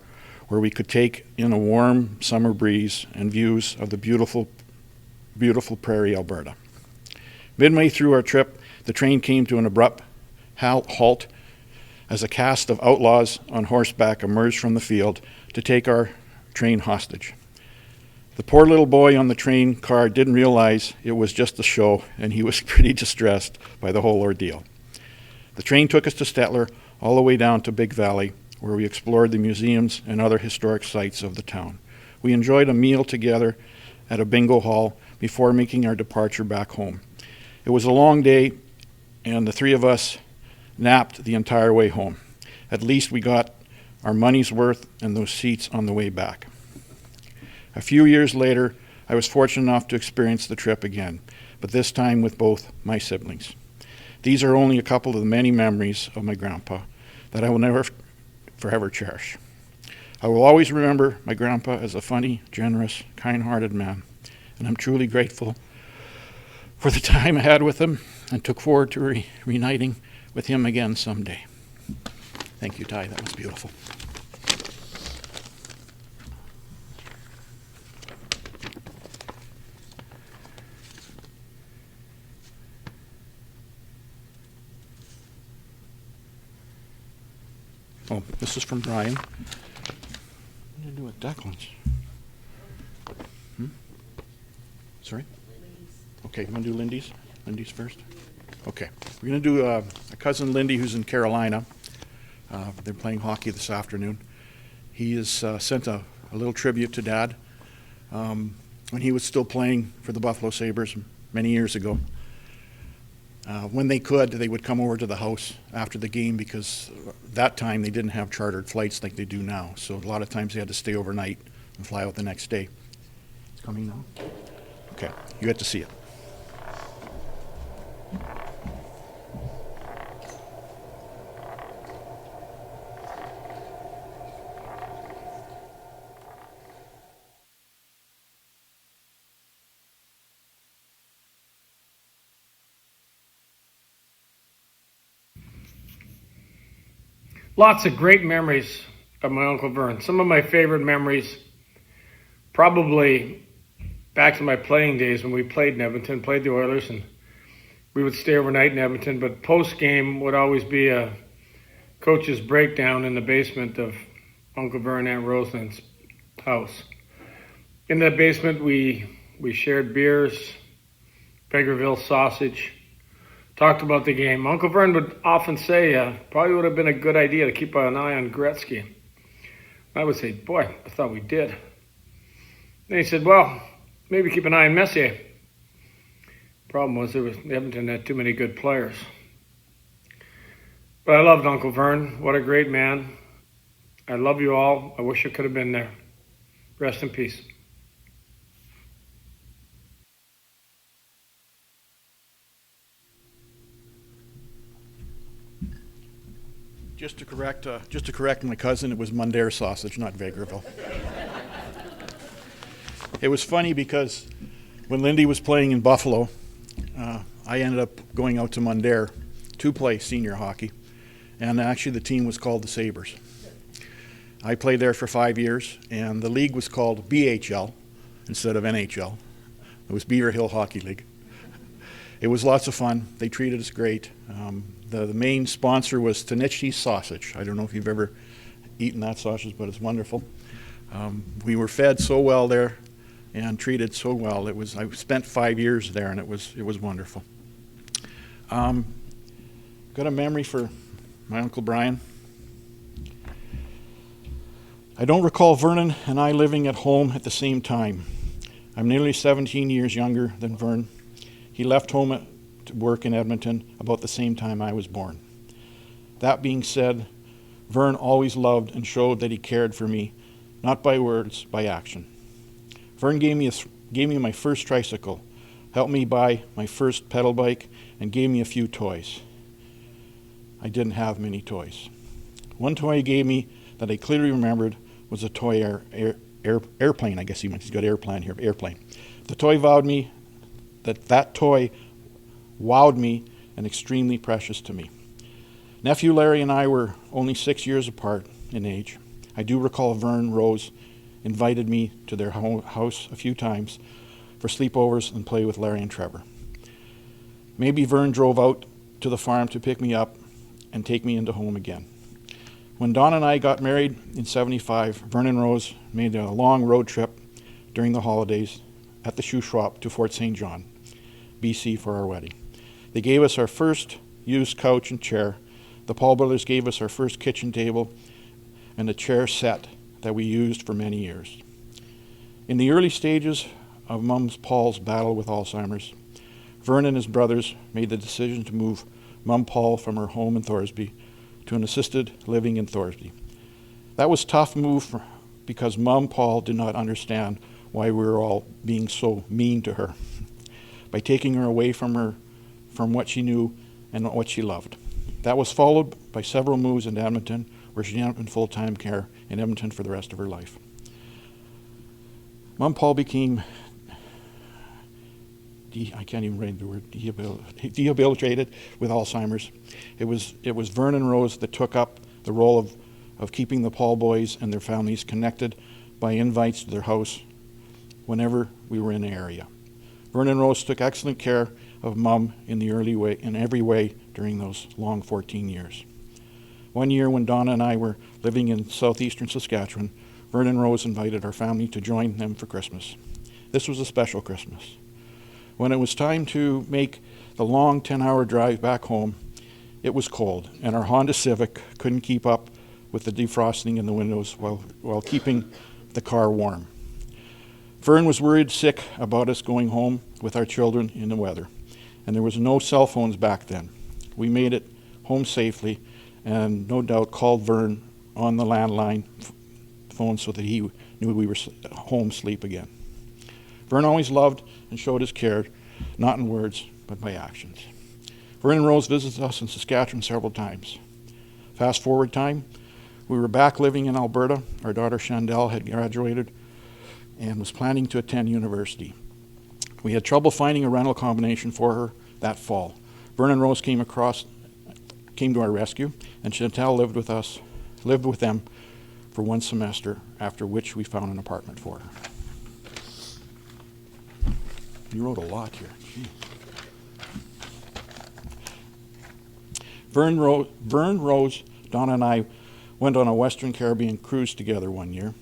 where we could take in a warm summer breeze and views of the beautiful, beautiful prairie Alberta. Midway through our trip, the train came to an abrupt halt as a cast of outlaws on horseback emerged from the field to take our train hostage. The poor little boy on the train car didn't realize it was just a show, and he was pretty distressed by the whole ordeal. The train took us to Stettler all the way down to Big Valley, where we explored the museums and other historic sites of the town. We enjoyed a meal together at a bingo hall before making our departure back home. It was a long day, and the three of us napped the entire way home. At least we got our money's worth and those seats on the way back. A few years later, I was fortunate enough to experience the trip again, but this time with both my siblings. These are only a couple of the many memories of my grandpa that I will never forever cherish. I will always remember my grandpa as a funny, generous, kind-hearted man, and I'm truly grateful for the time I had with him and took forward to reuniting with him again someday. Thank you, Ty. That was beautiful. Oh, this is from Brian. What did I do with Declan's? Sorry? Okay, you want to do Lindy's? Lindy's first? Okay. We're going to do a cousin Lindy who's in Carolina. They're playing hockey this afternoon. He has sent a little tribute to Dad when he was still playing for the Buffalo Sabres many years ago. When they could, they would come over to the house after the game because that time they didn't have chartered flights like they do now. So a lot of times they had to stay overnight and fly out the next day. It's coming now? Okay, you get to see it. Lots of great memories of my Uncle Vern. Some of my favorite memories, probably back to my playing days when we played in Edmonton, played the Oilers, and we would stay overnight in Edmonton. But post-game would always be a coach's breakdown in the basement of Uncle Vern and Aunt Rosalind's house. In that basement, we shared beers, Pegerville sausage, talked about the game. Uncle Vern would often say, probably would have been a good idea to keep an eye on Gretzky. I would say, boy, I thought we did. Then he said, well, maybe keep an eye on Messier. Problem was, Edmonton had too many good players. But I loved Uncle Vern. What a great man. I love you all. I wish I could have been there. Rest in peace. Just to correct my cousin, it was Mundare sausage, not Vegreville. It was funny because when Lindy was playing in Buffalo, I ended up going out to Mundare to play senior hockey, and actually the team was called the Sabres. I played there for 5 years, and the league was called BHL instead of NHL. It was Beaver Hill Hockey League. It was lots of fun. They treated us great. The main sponsor was Tanichi Sausage. I don't know if you've ever eaten that sausage, but it's wonderful. We were fed so well there and treated so well. I spent 5 years there, and it was wonderful. Got a memory for my Uncle Brian. I don't recall Vernon and I living at home at the same time. I'm nearly 17 years younger than Vern. He left home to work in Edmonton about the same time I was born. That being said, Vern always loved and showed that he cared for me, not by words, by action. Vern gave me my first tricycle, helped me buy my first pedal bike, and gave me a few toys. I didn't have many toys. One toy he gave me that I clearly remembered was a toy airplane. I guess he's got airplane here, airplane. The toy that toy wowed me and extremely precious to me. Nephew Larry and I were only 6 years apart in age. I do recall Vern Rose invited me to their house a few times for sleepovers and play with Larry and Trevor. Maybe Vern drove out to the farm to pick me up and take me into home again. When Don and I got married in '75, Vern and Rose made a long road trip during the holidays at the shoe shop to Fort St. John, BC for our wedding. They gave us our first used couch and chair. The Paul brothers gave us our first kitchen table and a chair set that we used for many years. In the early stages of Mum Paul's battle with Alzheimer's, Vern and his brothers made the decision to move Mum Paul from her home in Thorsby to an assisted living in Thorsby. That was a tough move because Mum Paul did not understand why we were all being so mean to her by taking her away from what she knew and what she loved. That was followed by several moves in Edmonton, where she ended up in full-time care in Edmonton for the rest of her life. Mum Paul became, I can't even read the word, debilitated with Alzheimer's. It was Vern and Rose that took up the role of keeping the Paul boys and their families connected by invites to their house whenever we were in the area. Vern and Rose took excellent care of Mum in every way during those long 14 years. One year when Donna and I were living in southeastern Saskatchewan, Vern and Rose invited our family to join them for Christmas. This was a special Christmas. When it was time to make the long 10-hour drive back home, it was cold, and our Honda Civic couldn't keep up with the defrosting in the windows while keeping the car warm. Vern was worried sick about us going home with our children in the weather, and there was no cell phones back then. We made it home safely and no doubt called Vern on the landline phone so that he knew we were home asleep again. Vern always loved and showed his care, not in words, but by actions. Vern and Rose visited us in Saskatchewan several times. Fast forward time, we were back living in Alberta. Our daughter Chandelle had graduated and was planning to attend university. We had trouble finding a rental combination for her that fall. Vern and Rose came to our rescue, and Chantal lived with them for one semester, after which we found an apartment for her. You wrote a lot here. Gee. Vern, Rose, Donna, and I went on a Western Caribbean cruise together one year.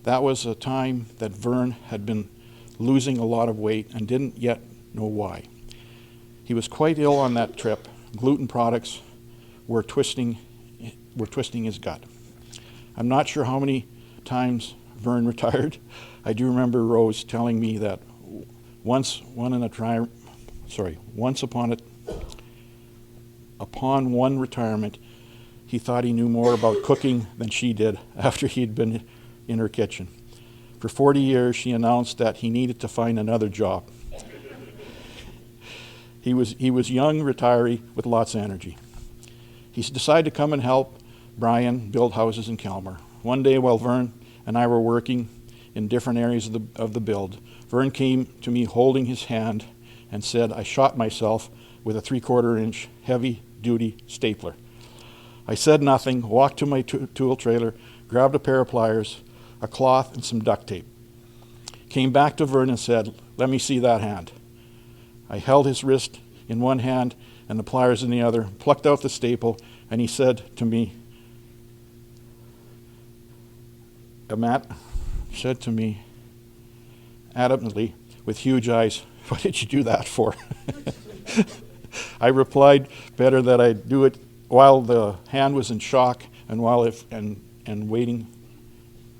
That was a time that Vern had been losing a lot of weight and didn't yet know why. He was quite ill on that trip. Gluten products were twisting his gut. I'm not sure how many times Vern retired. I do remember Rose telling me that once upon one retirement, he thought he knew more about cooking than she did after he'd been in her kitchen. For 40 years, she announced that he needed to find another job. He was young retiree with lots of energy. He decided to come and help Brian build houses in Kelmar. One day while Vern and I were working in different areas of the build, Vern came to me holding his hand and said, "I shot myself with a 3/4 inch heavy-duty stapler." I said nothing, walked to my tool trailer, grabbed a pair of pliers, a cloth, and some duct tape. Came back to Vern and said, "Let me see that hand." I held his wrist in one hand and the pliers in the other, plucked out the staple, and he said to me, Matt said to me adamantly with huge eyes, "What did you do that for?" I replied better that I'd do it while the hand was in shock and waiting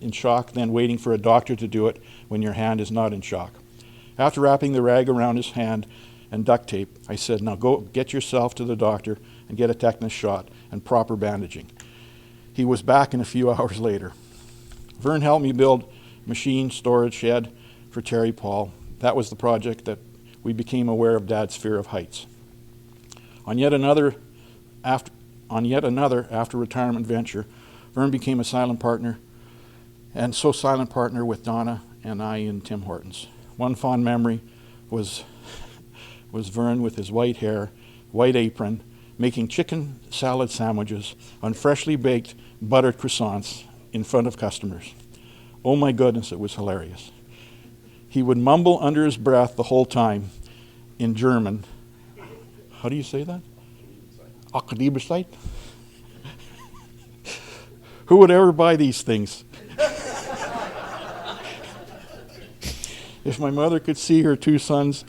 in shock than waiting for a doctor to do it when your hand is not in shock. After wrapping the rag around his hand and duct tape, I said, now go get yourself to the doctor and get a tetanus shot and proper bandaging. He was back in a few hours later. Vern helped me build a machine storage shed for Terry Paul. That was the project that we became aware of Dad's fear of heights. On yet another after retirement venture, Vern became a silent partner, and so silent partner with Donna and I in Tim Hortons. One fond memory was Vern with his white hair, white apron, making chicken salad sandwiches on freshly baked buttered croissants in front of customers. Oh my goodness, it was hilarious. He would mumble under his breath the whole time in German. How do you say that? Akadibesite? Who would ever buy these things? If my mother could see her two sons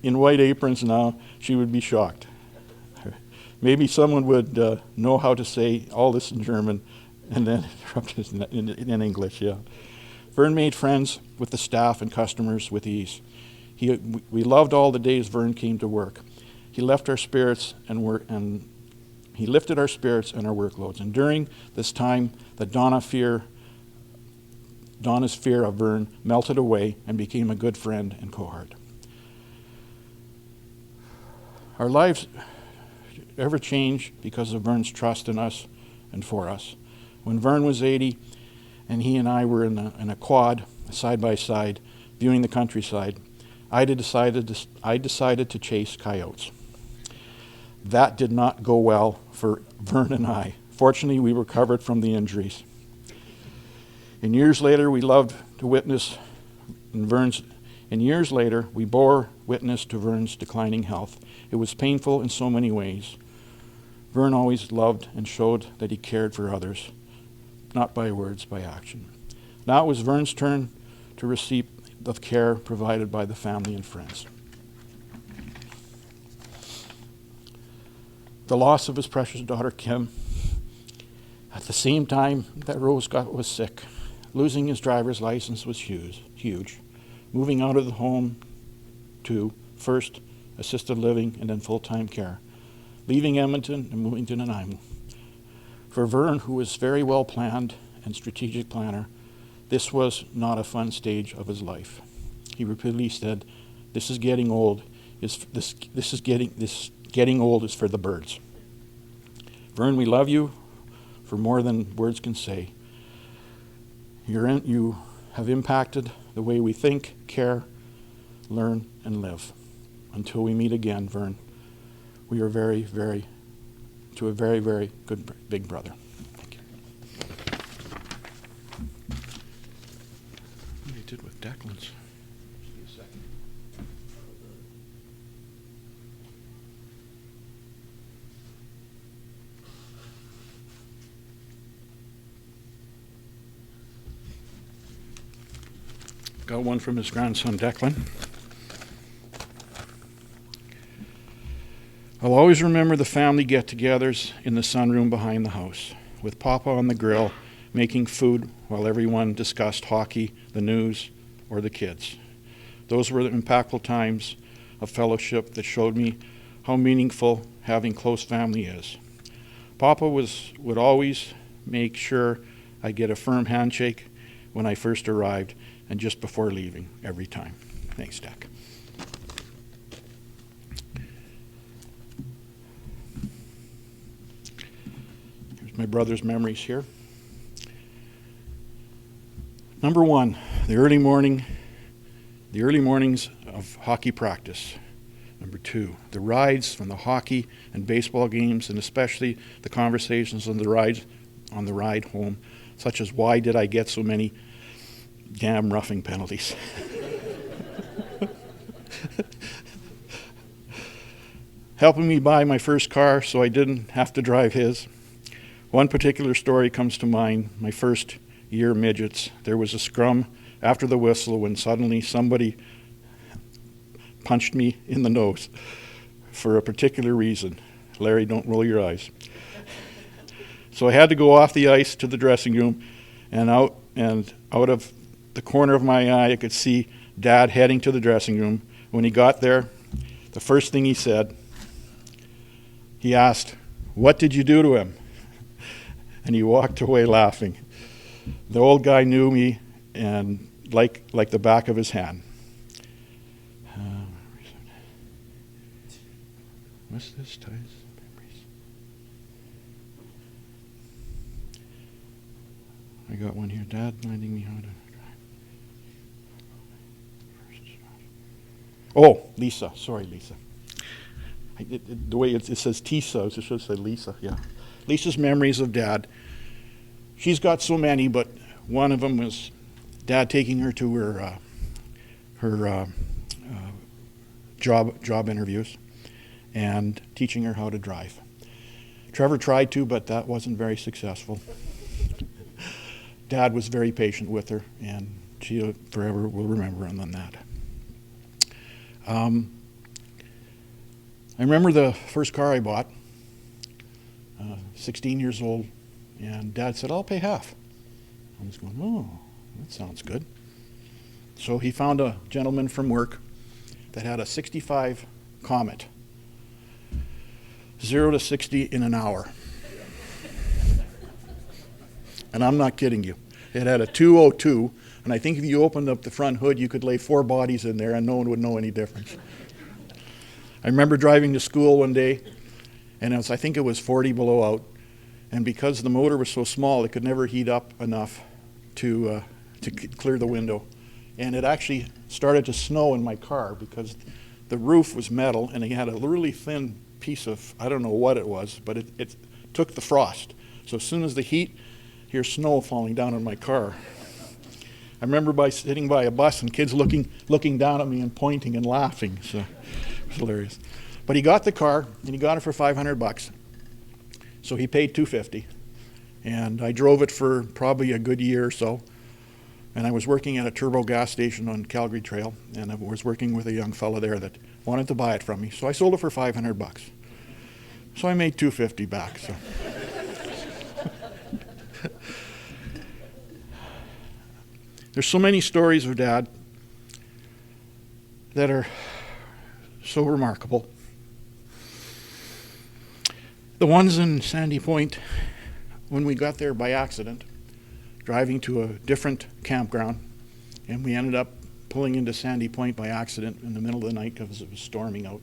in white aprons now, she would be shocked. Maybe someone would know how to say all this in German and then interrupt us in English, yeah. Vern made friends with the staff and customers with ease. We loved all the days Vern came to work. He lifted our spirits and our workloads. And during this time, Donna's fear of Vern melted away and became a good friend and cohort. Our lives ever changed because of Vern's trust in us and for us. When Vern was 80 and he and I were in a quad, side by side, viewing the countryside, I decided to chase coyotes. That did not go well for Vern and I. Fortunately, we recovered from the injuries. And years later, we bore witness to Vern's declining health. It was painful in so many ways. Vern always loved and showed that he cared for others, not by words, by action. Now it was Vern's turn to receive the care provided by the family and friends. The loss of his precious daughter, Kim, at the same time that Rose was sick. Losing his driver's license was huge. Moving out of the home to first assisted living and then full-time care. Leaving Edmonton and moving to Nanaimo. For Vern, who was very well planned and strategic planner, this was not a fun stage of his life. He repeatedly said, getting old is for the birds. Vern, we love you for more than words can say. You have impacted the way we think, care, learn, and live. Until we meet again, Vern, we are very, very good big brother. Thank you. What he did with Declan's. Got one from his grandson, Declan. I'll always remember the family get-togethers in the sunroom behind the house, with Papa on the grill making food while everyone discussed hockey, the news, or the kids. Those were the impactful times of fellowship that showed me how meaningful having close family is. Papa would always make sure I get a firm handshake when I first arrived and just before leaving every time. Thanks, Dak. Here's my brother's memories here. Number one, the early mornings of hockey practice. Number two, the rides from the hockey and baseball games, and especially the conversations on the ride home, such as why did I get so many damn roughing penalties. Helping me buy my first car so I didn't have to drive his. One particular story comes to mind, my first year midgets. There was a scrum after the whistle when suddenly somebody punched me in the nose for a particular reason. Larry, don't roll your eyes. So I had to go off the ice to the dressing room and out and out of the corner of my eye, I could see Dad heading to the dressing room. When he got there, the first thing he said, he asked, "What did you do to him?" And he walked away laughing. The old guy knew me and like the back of his hand. What's this, Ties? Memories. I got one here. Dad reminding me how to drive. Oh, Lisa. Sorry, Lisa. The way it says Tisa, it should say Lisa. Yeah. Lisa's memories of Dad. She's got so many, but one of them was Dad taking her to her job interviews and teaching her how to drive. Trevor tried to, but that wasn't very successful. Dad was very patient with her, and she forever will remember him on that. I remember the first car I bought, 16 years old, and Dad said, "I'll pay half." I was going, "Oh, that sounds good." So he found a gentleman from work that had a 65 Comet, 0 to 60 in an hour. And I'm not kidding you. It had a 202, and I think if you opened up the front hood, you could lay 4 bodies in there and no one would know any difference. I remember driving to school one day, and I think it was 40 below out, and because the motor was so small, it could never heat up enough to clear the window. And it actually started to snow in my car because the roof was metal, and it had a really thin piece of, I don't know what it was, but it took the frost. So as soon as the heat, here's snow falling down on my car. I remember sitting by a bus and kids looking down at me and pointing and laughing. So it was hilarious. But he got the car, and he got it for $500. So he paid $250. And I drove it for probably a good year or so. And I was working at a turbo gas station on Calgary Trail, and I was working with a young fellow there that wanted to buy it from me. So I sold it for $500. So I made $250 back. So. There's so many stories of Dad that are so remarkable. The ones in Sandy Point, when we got there by accident, driving to a different campground, and we ended up pulling into Sandy Point by accident in the middle of the night because it was storming out.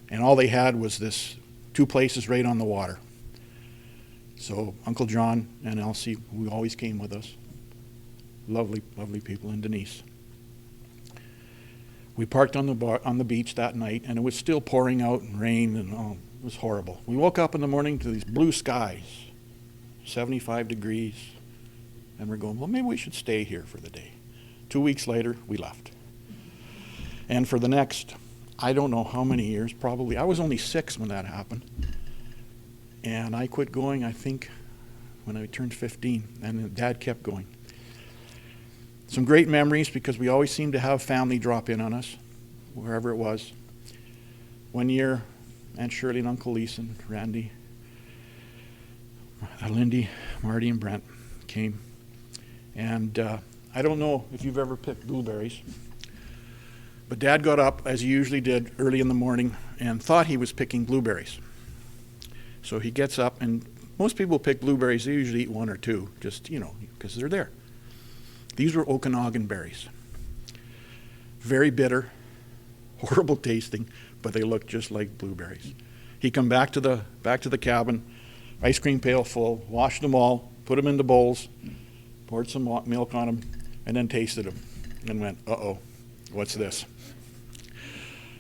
And all they had was this 2 places right on the water. So Uncle John and Elsie, who always came with us, lovely, lovely people, and Denise. We parked on the beach that night, and it was still pouring out and rain, and it was horrible. We woke up in the morning to these blue skies, 75 degrees, and we're going, well, maybe we should stay here for the day. 2 weeks later, we left. And for the next, I don't know how many years, probably, I was only 6 when that happened. And I quit going, I think, when I turned 15, and Dad kept going. Some great memories because we always seemed to have family drop in on us, wherever it was. One year, Aunt Shirley and Uncle Lisa and Randy, Lindy, Marty, and Brent came. And I don't know if you've ever picked blueberries, but Dad got up, as he usually did, early in the morning and thought he was picking blueberries. So he gets up, and most people pick blueberries, they usually eat 1 or 2, just, because they're there. These were Okanagan berries. Very bitter, horrible tasting, but they looked just like blueberries. He come back to the cabin, ice cream pail full, washed them all, put them into bowls, poured some milk on them, and then tasted them, and went, uh-oh, what's this?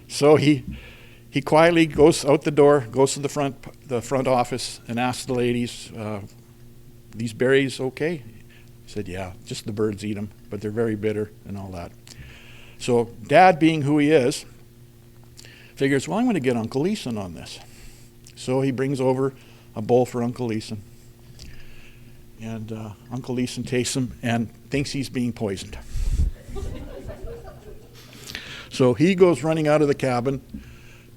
So he quietly goes out the door, goes to the front office, and asks the ladies, "These berries okay?" He said, "Yeah, just the birds eat them, but they're very bitter and all that." So Dad, being who he is, figures, well, I'm going to get Uncle Leeson on this. So he brings over a bowl for Uncle Leeson. And Uncle Leeson tastes them and thinks he's being poisoned. So he goes running out of the cabin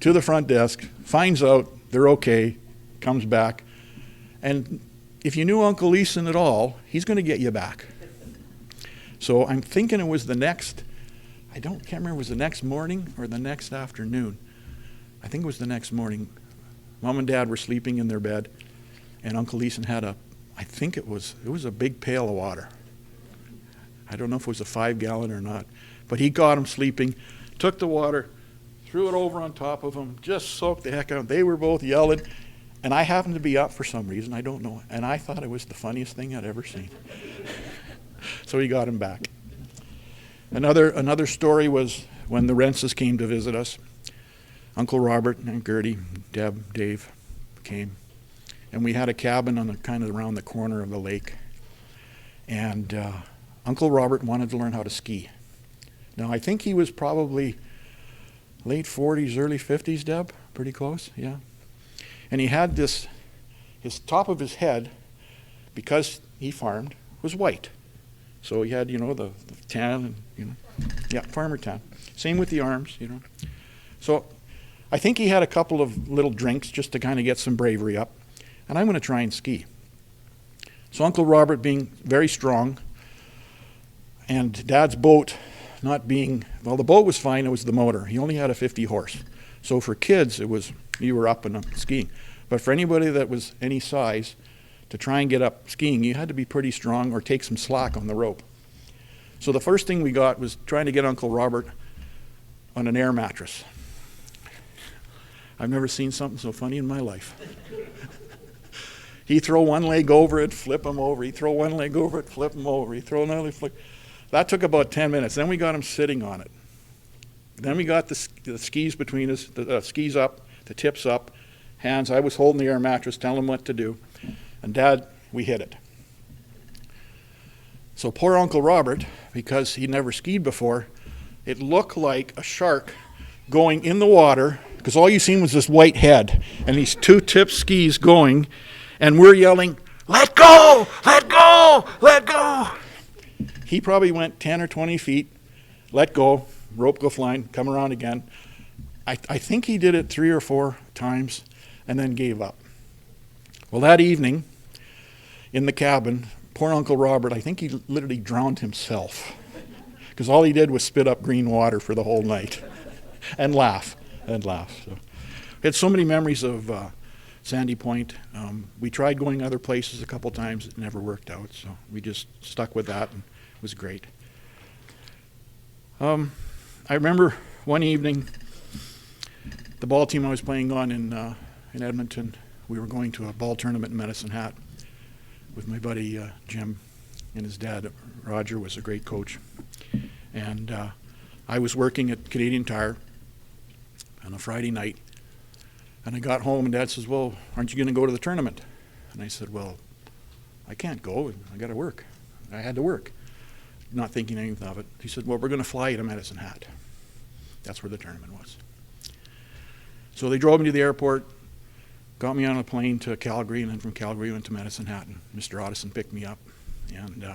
to the front desk, finds out they're okay, comes back. And if you knew Uncle Leeson at all, he's going to get you back. So I'm thinking it was the next, can't remember if it was the next morning or the next afternoon. I think it was the next morning. Mom and Dad were sleeping in their bed, and Uncle Leeson had I think it was a big pail of water. I don't know if it was a 5-gallon or not, but he got them sleeping, took the water, threw it over on top of them, just soaked the heck out of them. They were both yelling, and I happened to be up for some reason, I don't know, and I thought it was the funniest thing I'd ever seen. So he got him back. Another story was when the Rences came to visit us. Uncle Robert and Gertie, Deb, Dave came, and we had a cabin on kind of around the corner of the lake. And Uncle Robert wanted to learn how to ski. Now I think he was probably late 40s, early 50s, Deb, pretty close, yeah. And he had his top of his head, because he farmed, was white. So he had, the tan, and, farmer tan. Same with the arms, So I think he had a couple of little drinks just to kind of get some bravery up. And I'm going to try and ski. So Uncle Robert being very strong, and Dad's boat not being, the boat was fine, it was the motor. He only had a 50 horse. So for kids, you were up and up skiing. But for anybody that was any size, to try and get up skiing, you had to be pretty strong or take some slack on the rope. So the first thing we got was trying to get Uncle Robert on an air mattress. I've never seen something so funny in my life. He'd throw one leg over it, flip him over. He'd throw one leg over it, flip him over. He'd throw another leg, flip. That took about 10 minutes. Then we got him sitting on it. Then we got the skis between us, the skis up, the tips up, hands. I was holding the air mattress, telling him what to do. And Dad, we hit it. So poor Uncle Robert, because he'd never skied before, it looked like a shark going in the water, because all you seen was this white head and these two tip skis going, and we're yelling, "Let go! Let go! Let go!" He probably went 10 or 20 feet, let go, rope go flying, come around again. I think he did it 3 or 4 times and then gave up. Well, that evening in the cabin, poor Uncle Robert, I think he literally drowned himself, because all he did was spit up green water for the whole night and laugh. So we had so many memories of Sandy Point. We tried going other places a couple times. It never worked out, so we just stuck with that, and it was great. I remember one evening, the ball team I was playing on in Edmonton, we were going to a ball tournament in Medicine Hat with my buddy Jim, and his dad, Roger, was a great coach. And I was working at Canadian Tire on a Friday night, and I got home, and Dad says, "Well, aren't you going to go to the tournament?" And I said, "Well, I can't go. I got to work." I had to work, not thinking anything of it. He said, "Well, we're going to fly you to Medicine Hat." That's where the tournament was. So they drove me to the airport, got me on a plane to Calgary, and then from Calgary went to Medicine Hat, and Mr. Otteson picked me up. And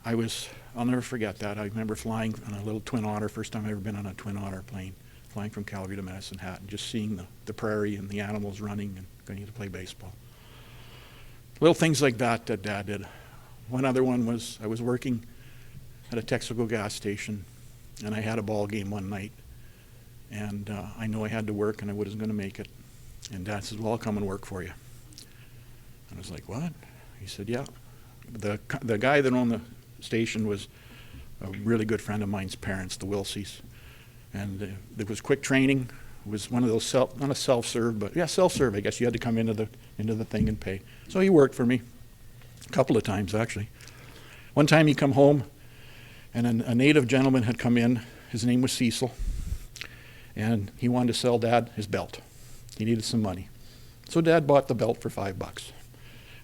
I'll never forget that. I remember flying on a little Twin Otter, first time I've ever been on a Twin Otter plane, flying from Calgary to Medicine Hat, and just seeing the prairie and the animals running and going to play baseball. Little things like that that Dad did. One other one was I was working at a Texaco gas station, and I had a ball game one night, and I know I had to work and I wasn't going to make it. And Dad says, "Well, I'll come and work for you." And I was like, "What?" He said, "Yeah." The guy that owned the station was a really good friend of mine's parents, the Wilsies. And there was quick training. It was one of those not a self-serve, but yeah, self-serve. I guess you had to come into the thing and pay. So he worked for me a couple of times, actually. One time he come home, and a native gentleman had come in. His name was Cecil, and he wanted to sell Dad his belt. He needed some money. So Dad bought the belt for $5.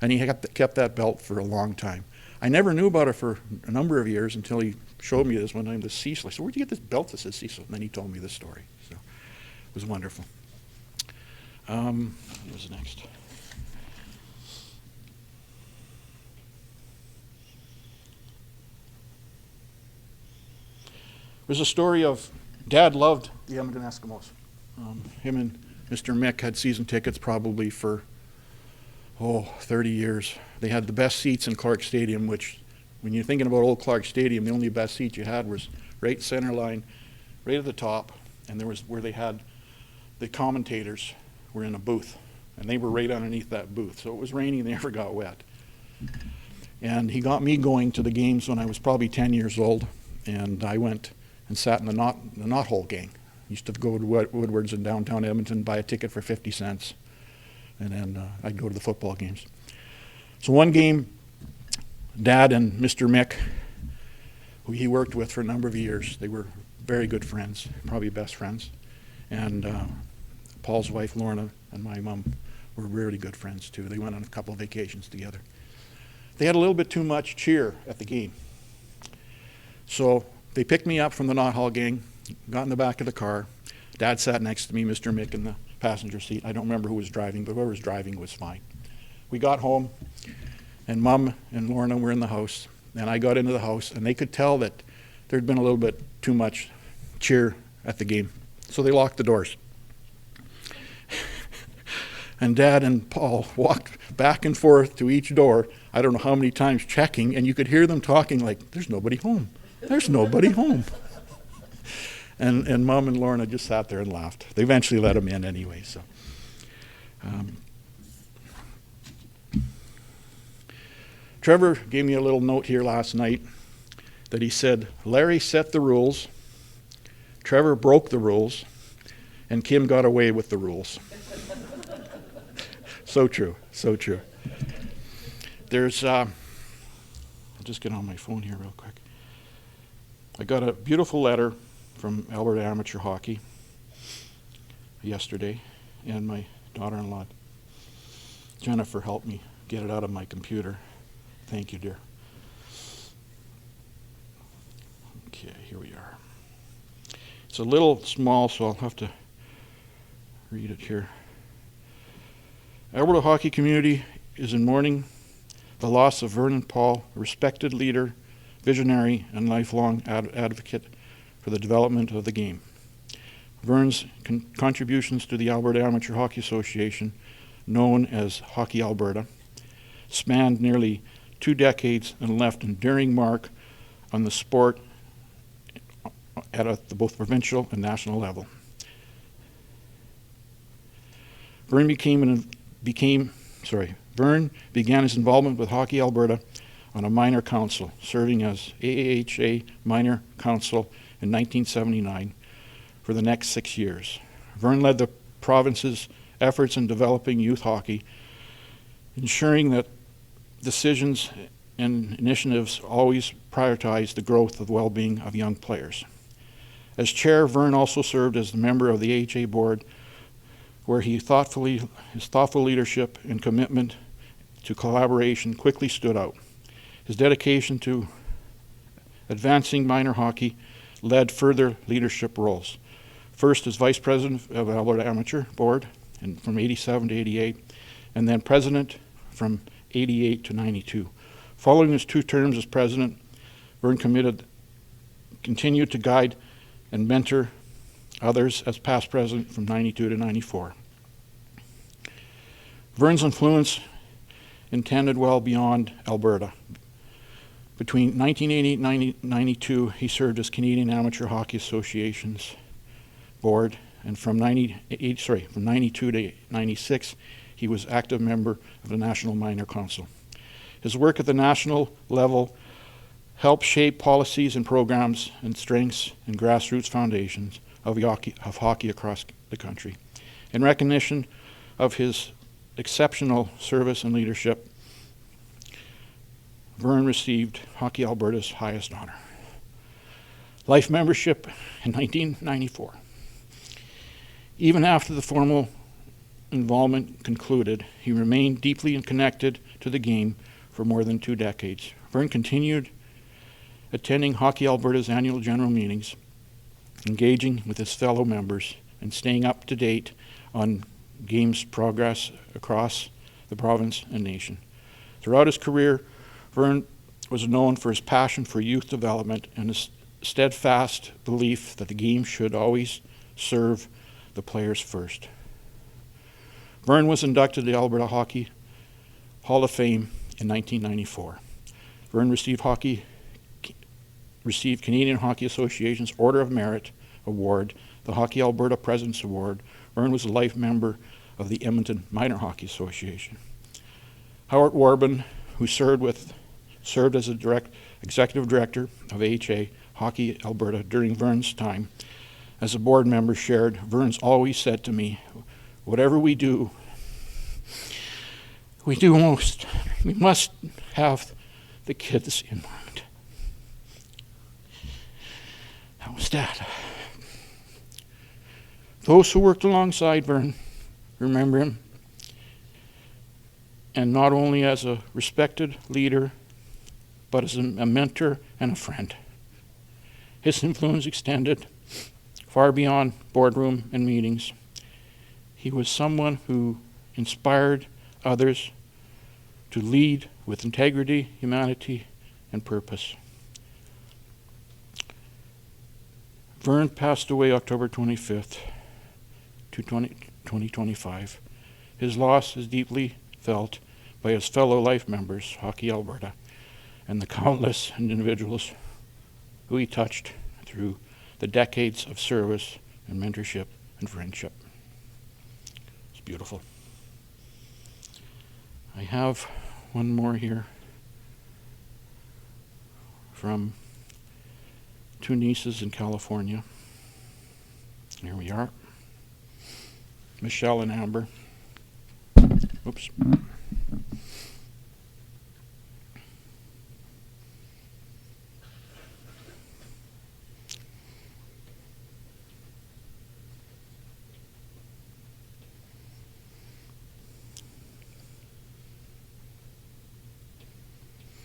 And he kept that belt for a long time. I never knew about it for a number of years until he showed me this one time, this Cecil. I said, "Where'd you get this belt that says Cecil?" And then he told me this story. So it was wonderful. What was next? There's a story of Dad loved the Edmonton Eskimos. Him and Mr. Mick had season tickets probably for 30 years. They had the best seats in Clark Stadium, which When you're thinking about Old Clark Stadium, the only best seat you had was right center line, right at the top, and there was where they had the commentators were in a booth, and they were right underneath that booth. So it was raining, they never got wet. And he got me going to the games when I was probably 10 years old, and I went and sat in the knot hole gang. Used to go to Woodward's in downtown Edmonton, buy a ticket for 50 cents, and then I'd go to the football games. So one game, Dad and Mr. Mick, who he worked with for a number of years, they were very good friends, probably best friends. And Paul's wife, Lorna, and my mom were really good friends too. They went on a couple of vacations together. They had a little bit too much cheer at the game. So they picked me up from the Knot Hall gang, got in the back of the car. Dad sat next to me, Mr. Mick, in the passenger seat. I don't remember who was driving, but whoever was driving was fine. We got home, and Mom and Lorna were in the house, and I got into the house, and they could tell that there'd been a little bit too much cheer at the game. So they locked the doors. And Dad and Paul walked back and forth to each door, I don't know how many times, checking, and you could hear them talking like, there's nobody home. There's nobody home. And Mom and Lorna just sat there and laughed. They eventually let him in anyway. So, Trevor gave me a little note here last night that he said, Larry set the rules, Trevor broke the rules, and Kim got away with the rules. So true, so true. There's, I'll just get on my phone here real quick. I got a beautiful letter from Alberta Amateur Hockey yesterday, and my daughter-in-law, Jennifer, helped me get it out of my computer. Thank you, dear. Okay, here we are. It's a little small, so I'll have to read it here. Alberta hockey community is in mourning the loss of Vernon Paul, a respected leader, visionary, and lifelong advocate for the development of the game. Vern's contributions to the Alberta Amateur Hockey Association, known as Hockey Alberta, spanned nearly 2 decades and left an enduring mark on the sport at both provincial and national level. Vern began his involvement with Hockey Alberta on a minor council, serving as AAHA minor council in 1979 for the next 6 years. Vern led the province's efforts in developing youth hockey, ensuring that decisions and initiatives always prioritize the growth of well-being of young players. As chair, Vern also served as the member of the AHA board, where his thoughtful leadership and commitment to collaboration quickly stood out. His dedication to advancing minor hockey led further leadership roles. First as vice president of Alberta Amateur Board and from 87 to 88, and then president from 88 to 92. Following his 2 terms as president, Vern continued to guide and mentor others as past president from 92 to 94. Vern's influence intended well beyond Alberta. Between 1988 and 1992, he served as Canadian Amateur Hockey Association's board, and from 92 to 96, he was active member of the National Minor Council. His work at the national level helped shape policies and programs and strengths and grassroots foundations of hockey across the country. In recognition of his exceptional service and leadership, Vern received Hockey Alberta's highest honor, life membership in 1994. Even after the formal involvement concluded, he remained deeply connected to the game for more than 2 decades. Vern continued attending Hockey Alberta's annual general meetings, engaging with his fellow members, and staying up to date on game's progress across the province and nation. Throughout his career, Vern was known for his passion for youth development and his steadfast belief that the game should always serve the players first. Vern was inducted to the Alberta Hockey Hall of Fame in 1994. Vern received Canadian Hockey Association's Order of Merit Award, the Hockey Alberta President's Award. Vern was a life member of the Edmonton Minor Hockey Association. Howard Warbin, who served as a executive director of AHA Hockey Alberta during Vern's time as a board member, shared, "Vern's always said to me, whatever we do most, we must have the kids in mind." How was that? Those who worked alongside Vern remember him, and not only as a respected leader, but as a mentor and a friend. His influence extended far beyond boardroom and meetings. He was someone who inspired others to lead with integrity, humanity, and purpose. Vern passed away October 25th, 2025. His loss is deeply felt by his fellow life members, Hockey Alberta, and the countless individuals who he touched through the decades of service and mentorship and friendship. It's beautiful. I have one more here from two nieces in California. Here we are. Michelle and Amber. Oops.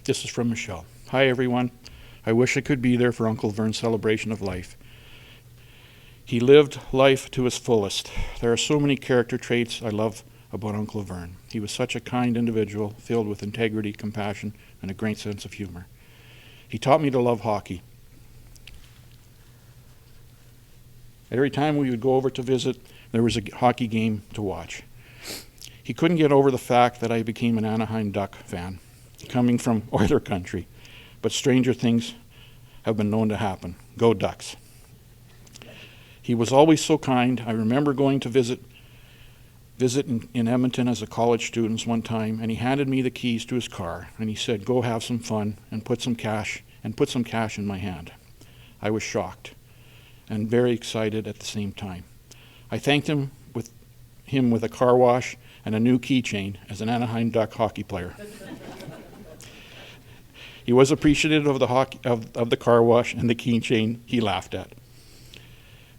This is from Michelle. "Hi everyone. I wish I could be there for Uncle Vern's celebration of life. He lived life to his fullest. There are so many character traits I love about Uncle Vern. He was such a kind individual, filled with integrity, compassion, and a great sense of humor. He taught me to love hockey. Every time we would go over to visit, there was a hockey game to watch. He couldn't get over the fact that I became an Anaheim Duck fan, coming from Oiler country, but stranger things have been known to happen. Go Ducks. He was always so kind. I remember going to visit in Edmonton as a college student one time, and he handed me the keys to his car, and he said, "Go have some fun and put some cash in my hand." I was shocked and very excited at the same time. I thanked him with a car wash and a new keychain as an Anaheim Duck hockey player. He was appreciative of the car wash and the keychain he laughed at.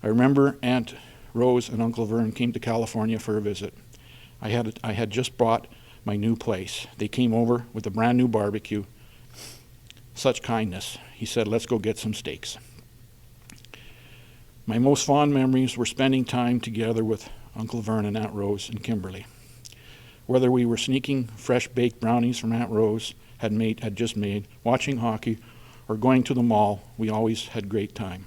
I remember Aunt Rose and Uncle Vern came to California for a visit. I had just bought my new place. They came over with a brand new barbecue. Such kindness. He said, "Let's go get some steaks." My most fond memories were spending time together with Uncle Vern and Aunt Rose in Kimberley. Whether we were sneaking fresh baked brownies from Aunt Rose had just made, watching hockey, or going to the mall, we always had great time.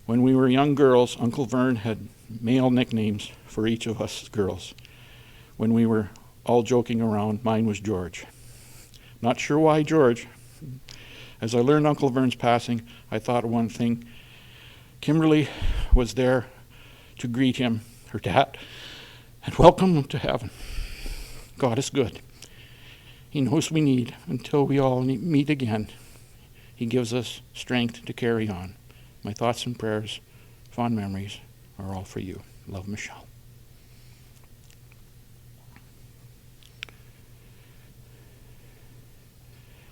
When we were young girls, Uncle Vern had male nicknames for each of us girls. When we were all joking around, mine was George. Not sure why George. As I learned Uncle Vern's passing, I thought one thing. Kimberly was there to greet him, her dad, and welcome him to heaven. God is good. He knows we need until we all meet again. He gives us strength to carry on. My thoughts and prayers, fond memories, are all for you. Love, Michelle.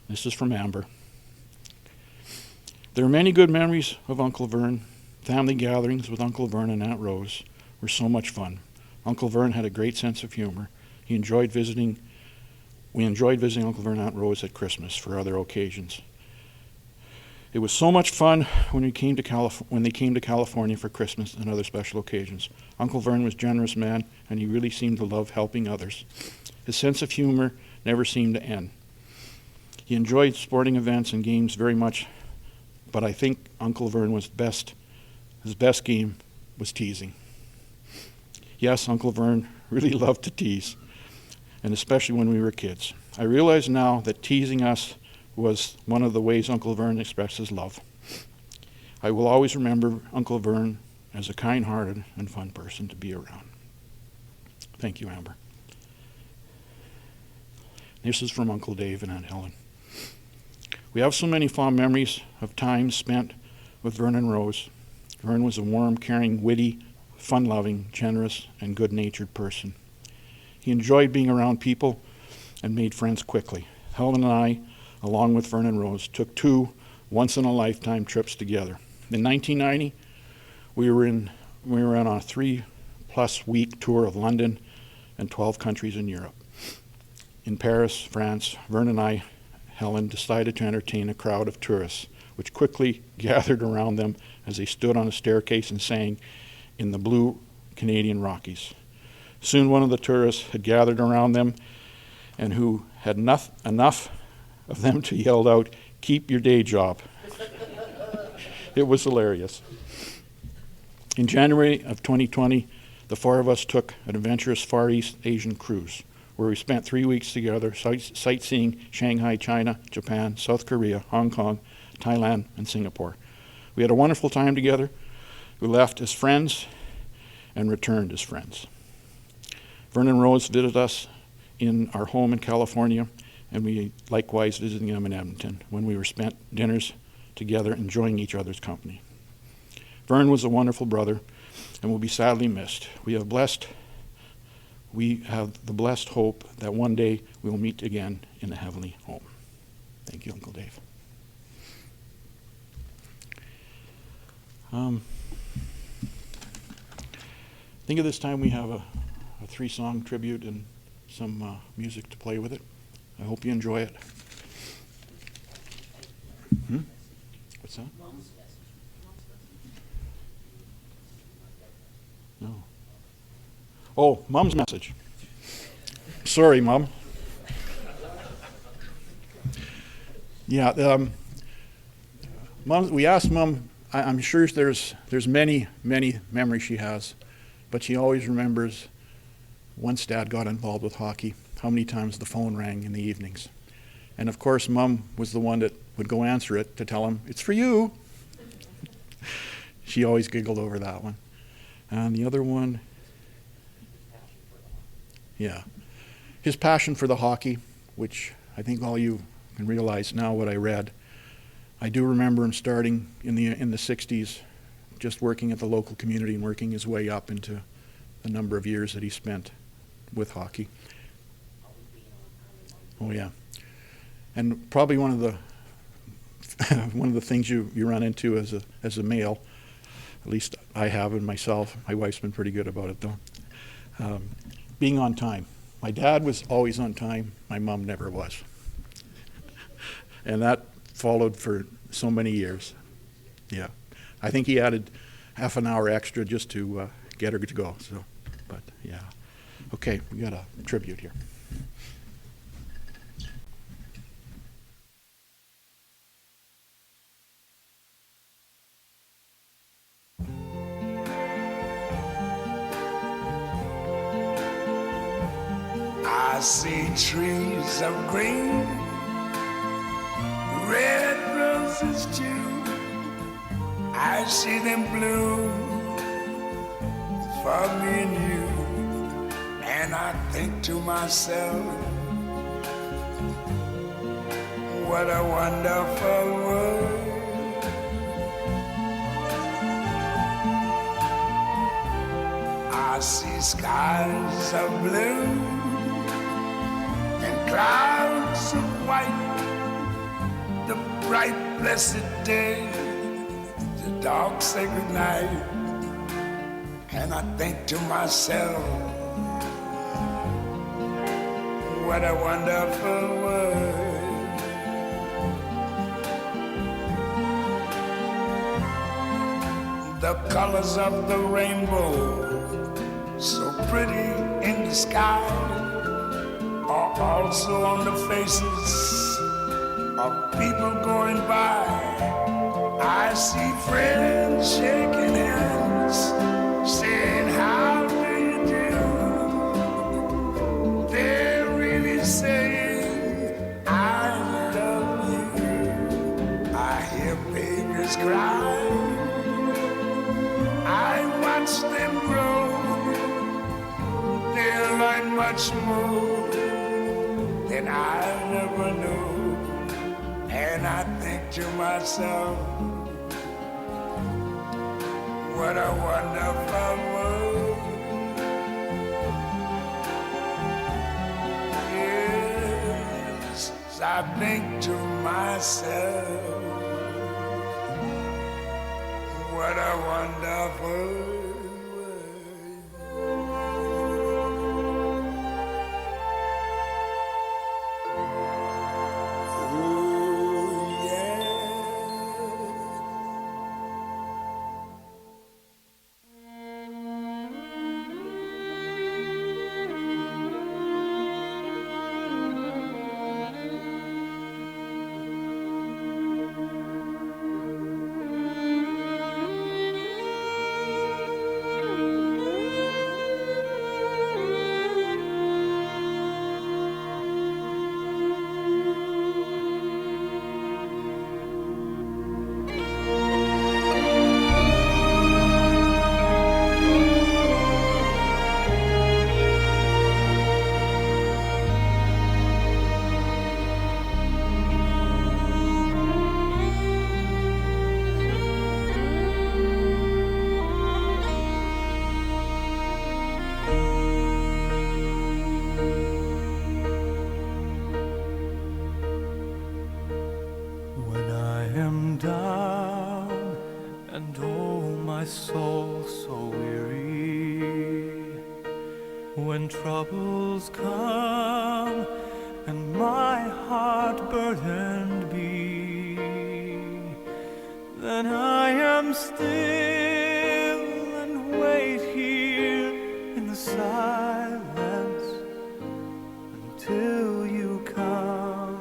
This is from Amber. There are many good memories of Uncle Vern. Family gatherings with Uncle Vern and Aunt Rose were so much fun. Uncle Vern had a great sense of humor. We enjoyed visiting Uncle Vern and Aunt Rose at Christmas for other occasions. It was so much fun when they came to California for Christmas and other special occasions. Uncle Vern was a generous man, and he really seemed to love helping others. His sense of humor never seemed to end. He enjoyed sporting events and games very much, but I think Uncle Vern was his best game was teasing. Yes, Uncle Vern really loved to tease, and especially when we were kids. I realize now that teasing us was one of the ways Uncle Vern expressed his love. I will always remember Uncle Vern as a kind-hearted and fun person to be around. Thank you, Amber. This is from Uncle Dave and Aunt Helen. We have so many fond memories of times spent with Vernon Rose. Vern was a warm, caring, witty, fun-loving, generous, and good-natured person. He enjoyed being around people and made friends quickly. Helen and I, along with Vernon Rose, took 2 once-in-a-lifetime trips together. In 1990, we were on a 3+ week tour of London and 12 countries in Europe. In Paris, France, Vern and I, Helen, decided to entertain a crowd of tourists, which quickly gathered around them as they stood on a staircase and sang in the blue Canadian Rockies. Soon one of the tourists had gathered around them and who had enough of them to yell out, "Keep your day job." It was hilarious. In January of 2020, the 4 of us took an adventurous Far East Asian cruise, where we spent 3 weeks together sightseeing Shanghai, China, Japan, South Korea, Hong Kong, Thailand, and Singapore. We had a wonderful time together. We left as friends and returned as friends. Vernon Rose visited us in our home in California, and we likewise visited him in Edmonton when we spent dinners together enjoying each other's company. Vern was a wonderful brother and will be sadly missed. We have the blessed hope that one day we will meet again in a heavenly home. Thank you, Uncle Dave. I think at this time we have a 3-song tribute and some music to play with it. I hope you enjoy it. What's that? No. Oh, Mom's message. Sorry, Mom. Yeah, Mom. We asked Mom. I'm sure there's many memories she has, but she always remembers once Dad got involved with hockey, how many times the phone rang in the evenings. And of course, Mom was the one that would go answer it to tell him, "It's for you." She always giggled over that one. And the other one, yeah, his passion for the hockey, which I think all you can realize now what I read. I do remember him starting in the 60s, just working at the local community and working his way up into the number of years that he spent with hockey. Oh yeah, and probably one of the things you run into as a male, at least I have in myself. My wife's been pretty good about it though. Being on time. My dad was always on time. My mom never was, and that followed for so many years. Yeah, I think he added half an hour extra just to get her to go. So, but yeah, okay, we got a tribute here. I see trees of green, red roses too. I see them bloom for me and you. And I think to myself, what a wonderful world. I see skies of blue and clouds of white, the bright blessed day, the dark sacred night. And I think to myself, what a wonderful world. The colors of the rainbow, so pretty in the sky, are also on the faces of people going by. I see friends shaking hands, saying, how do you do? They're really saying, I love you. much more than I never knew. And I think to myself, what a wonderful world. Yes, I think to myself, what a wonderful world. Oh, yeah. When I am down and oh my soul so weary, when troubles come and my heart burdened be, then I am still and wait here in the silence until you come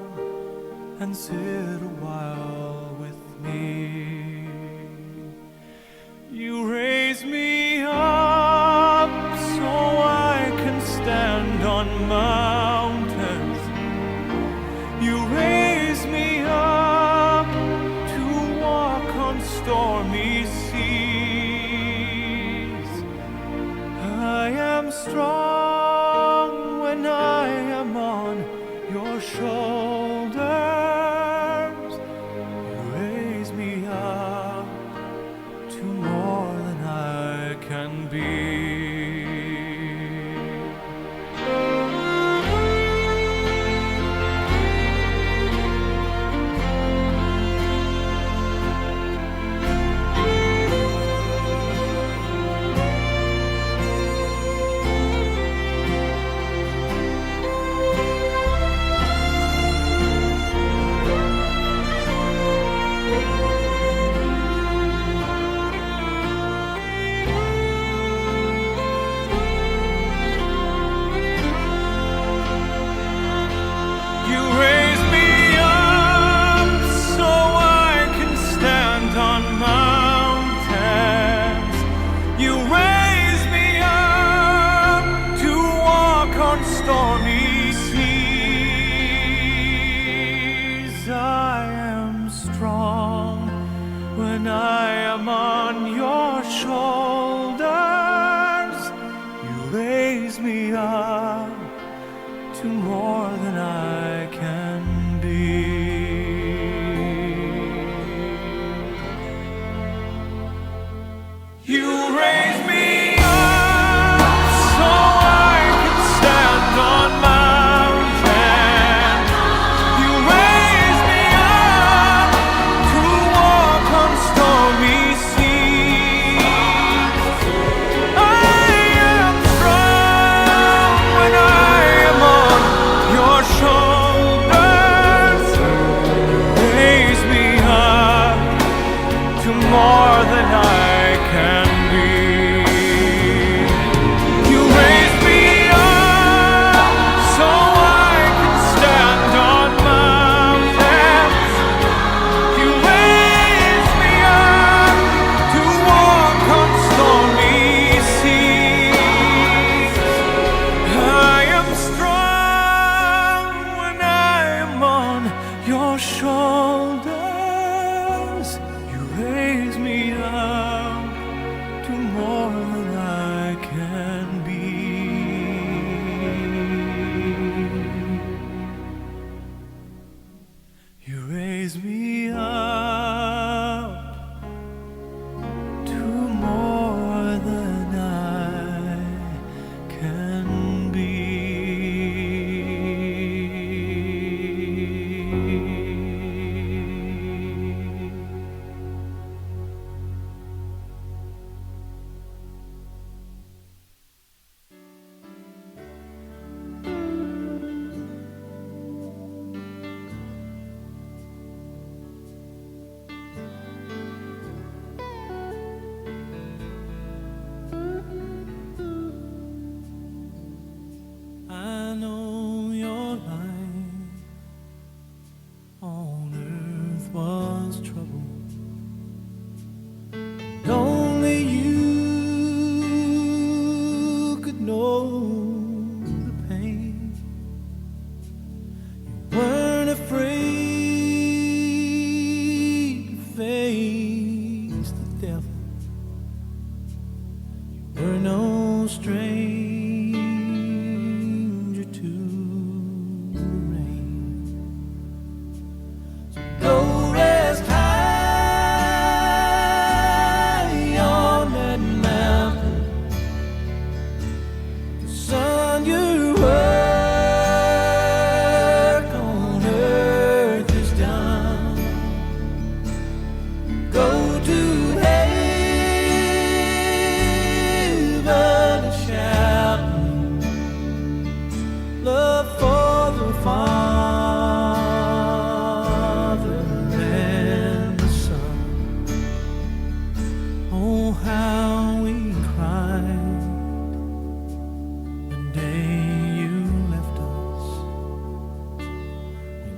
and sit a while with me. You raise me up so I can stand on mountains. You raise me up to walk on stormy seas. I am strong when I am on your shoulders. You raise me up to more than I can be. You raise me up so I can stand on mountains. You raise me up to walk on stormy seas. I am strong when I am on your shoulders. You raise me up to more than I can be. You raise me up so I can stand on mountains. You raise me up to walk on stormy seas. I am strong when I am on your shoulders.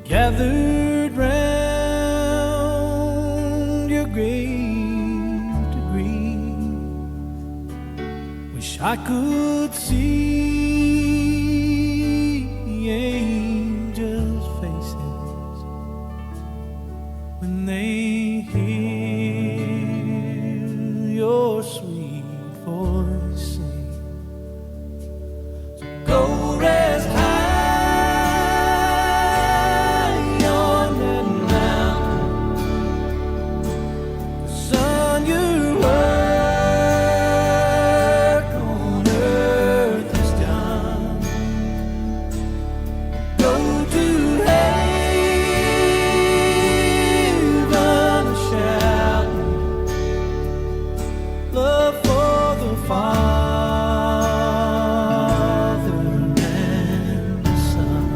gathered round your grave to grieve. Wish I could see the angels' faces when they hear your sweet voice sing. So go rest high on that mountain. Son, your work on earth is done. Go to heaven shouting love for the Father and the Son.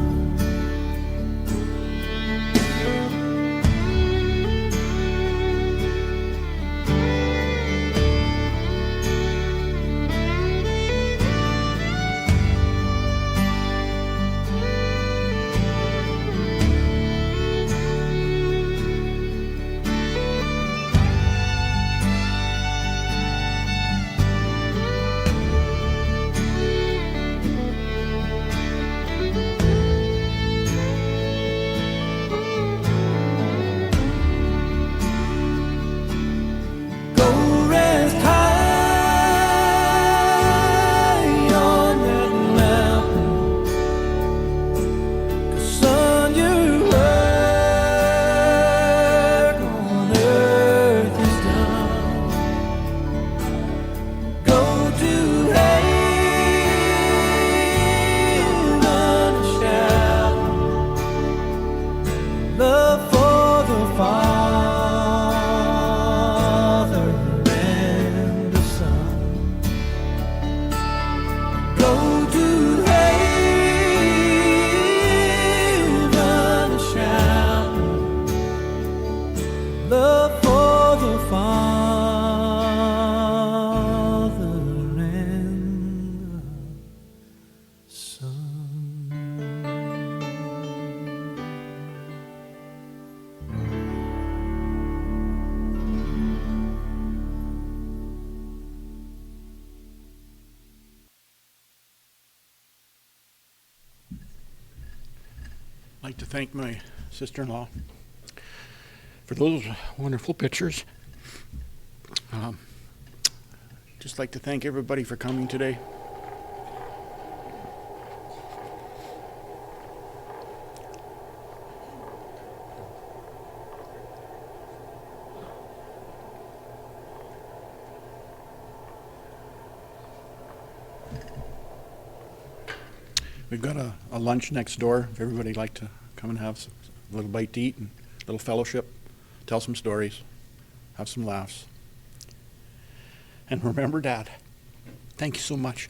Go rest high on that mountain. 'Cause son, your work on earth is done. Go to heaven shouting love for the Father and the Son. Go to heaven shouting love for the Father and the Son. I'd like to thank my sister-in-law for those wonderful pictures. Just like to thank everybody for coming today. We've got a lunch next door. If everybody'd like to come and have a little bite to eat and a little fellowship, tell some stories, have some laughs. And remember, Dad, thank you so much.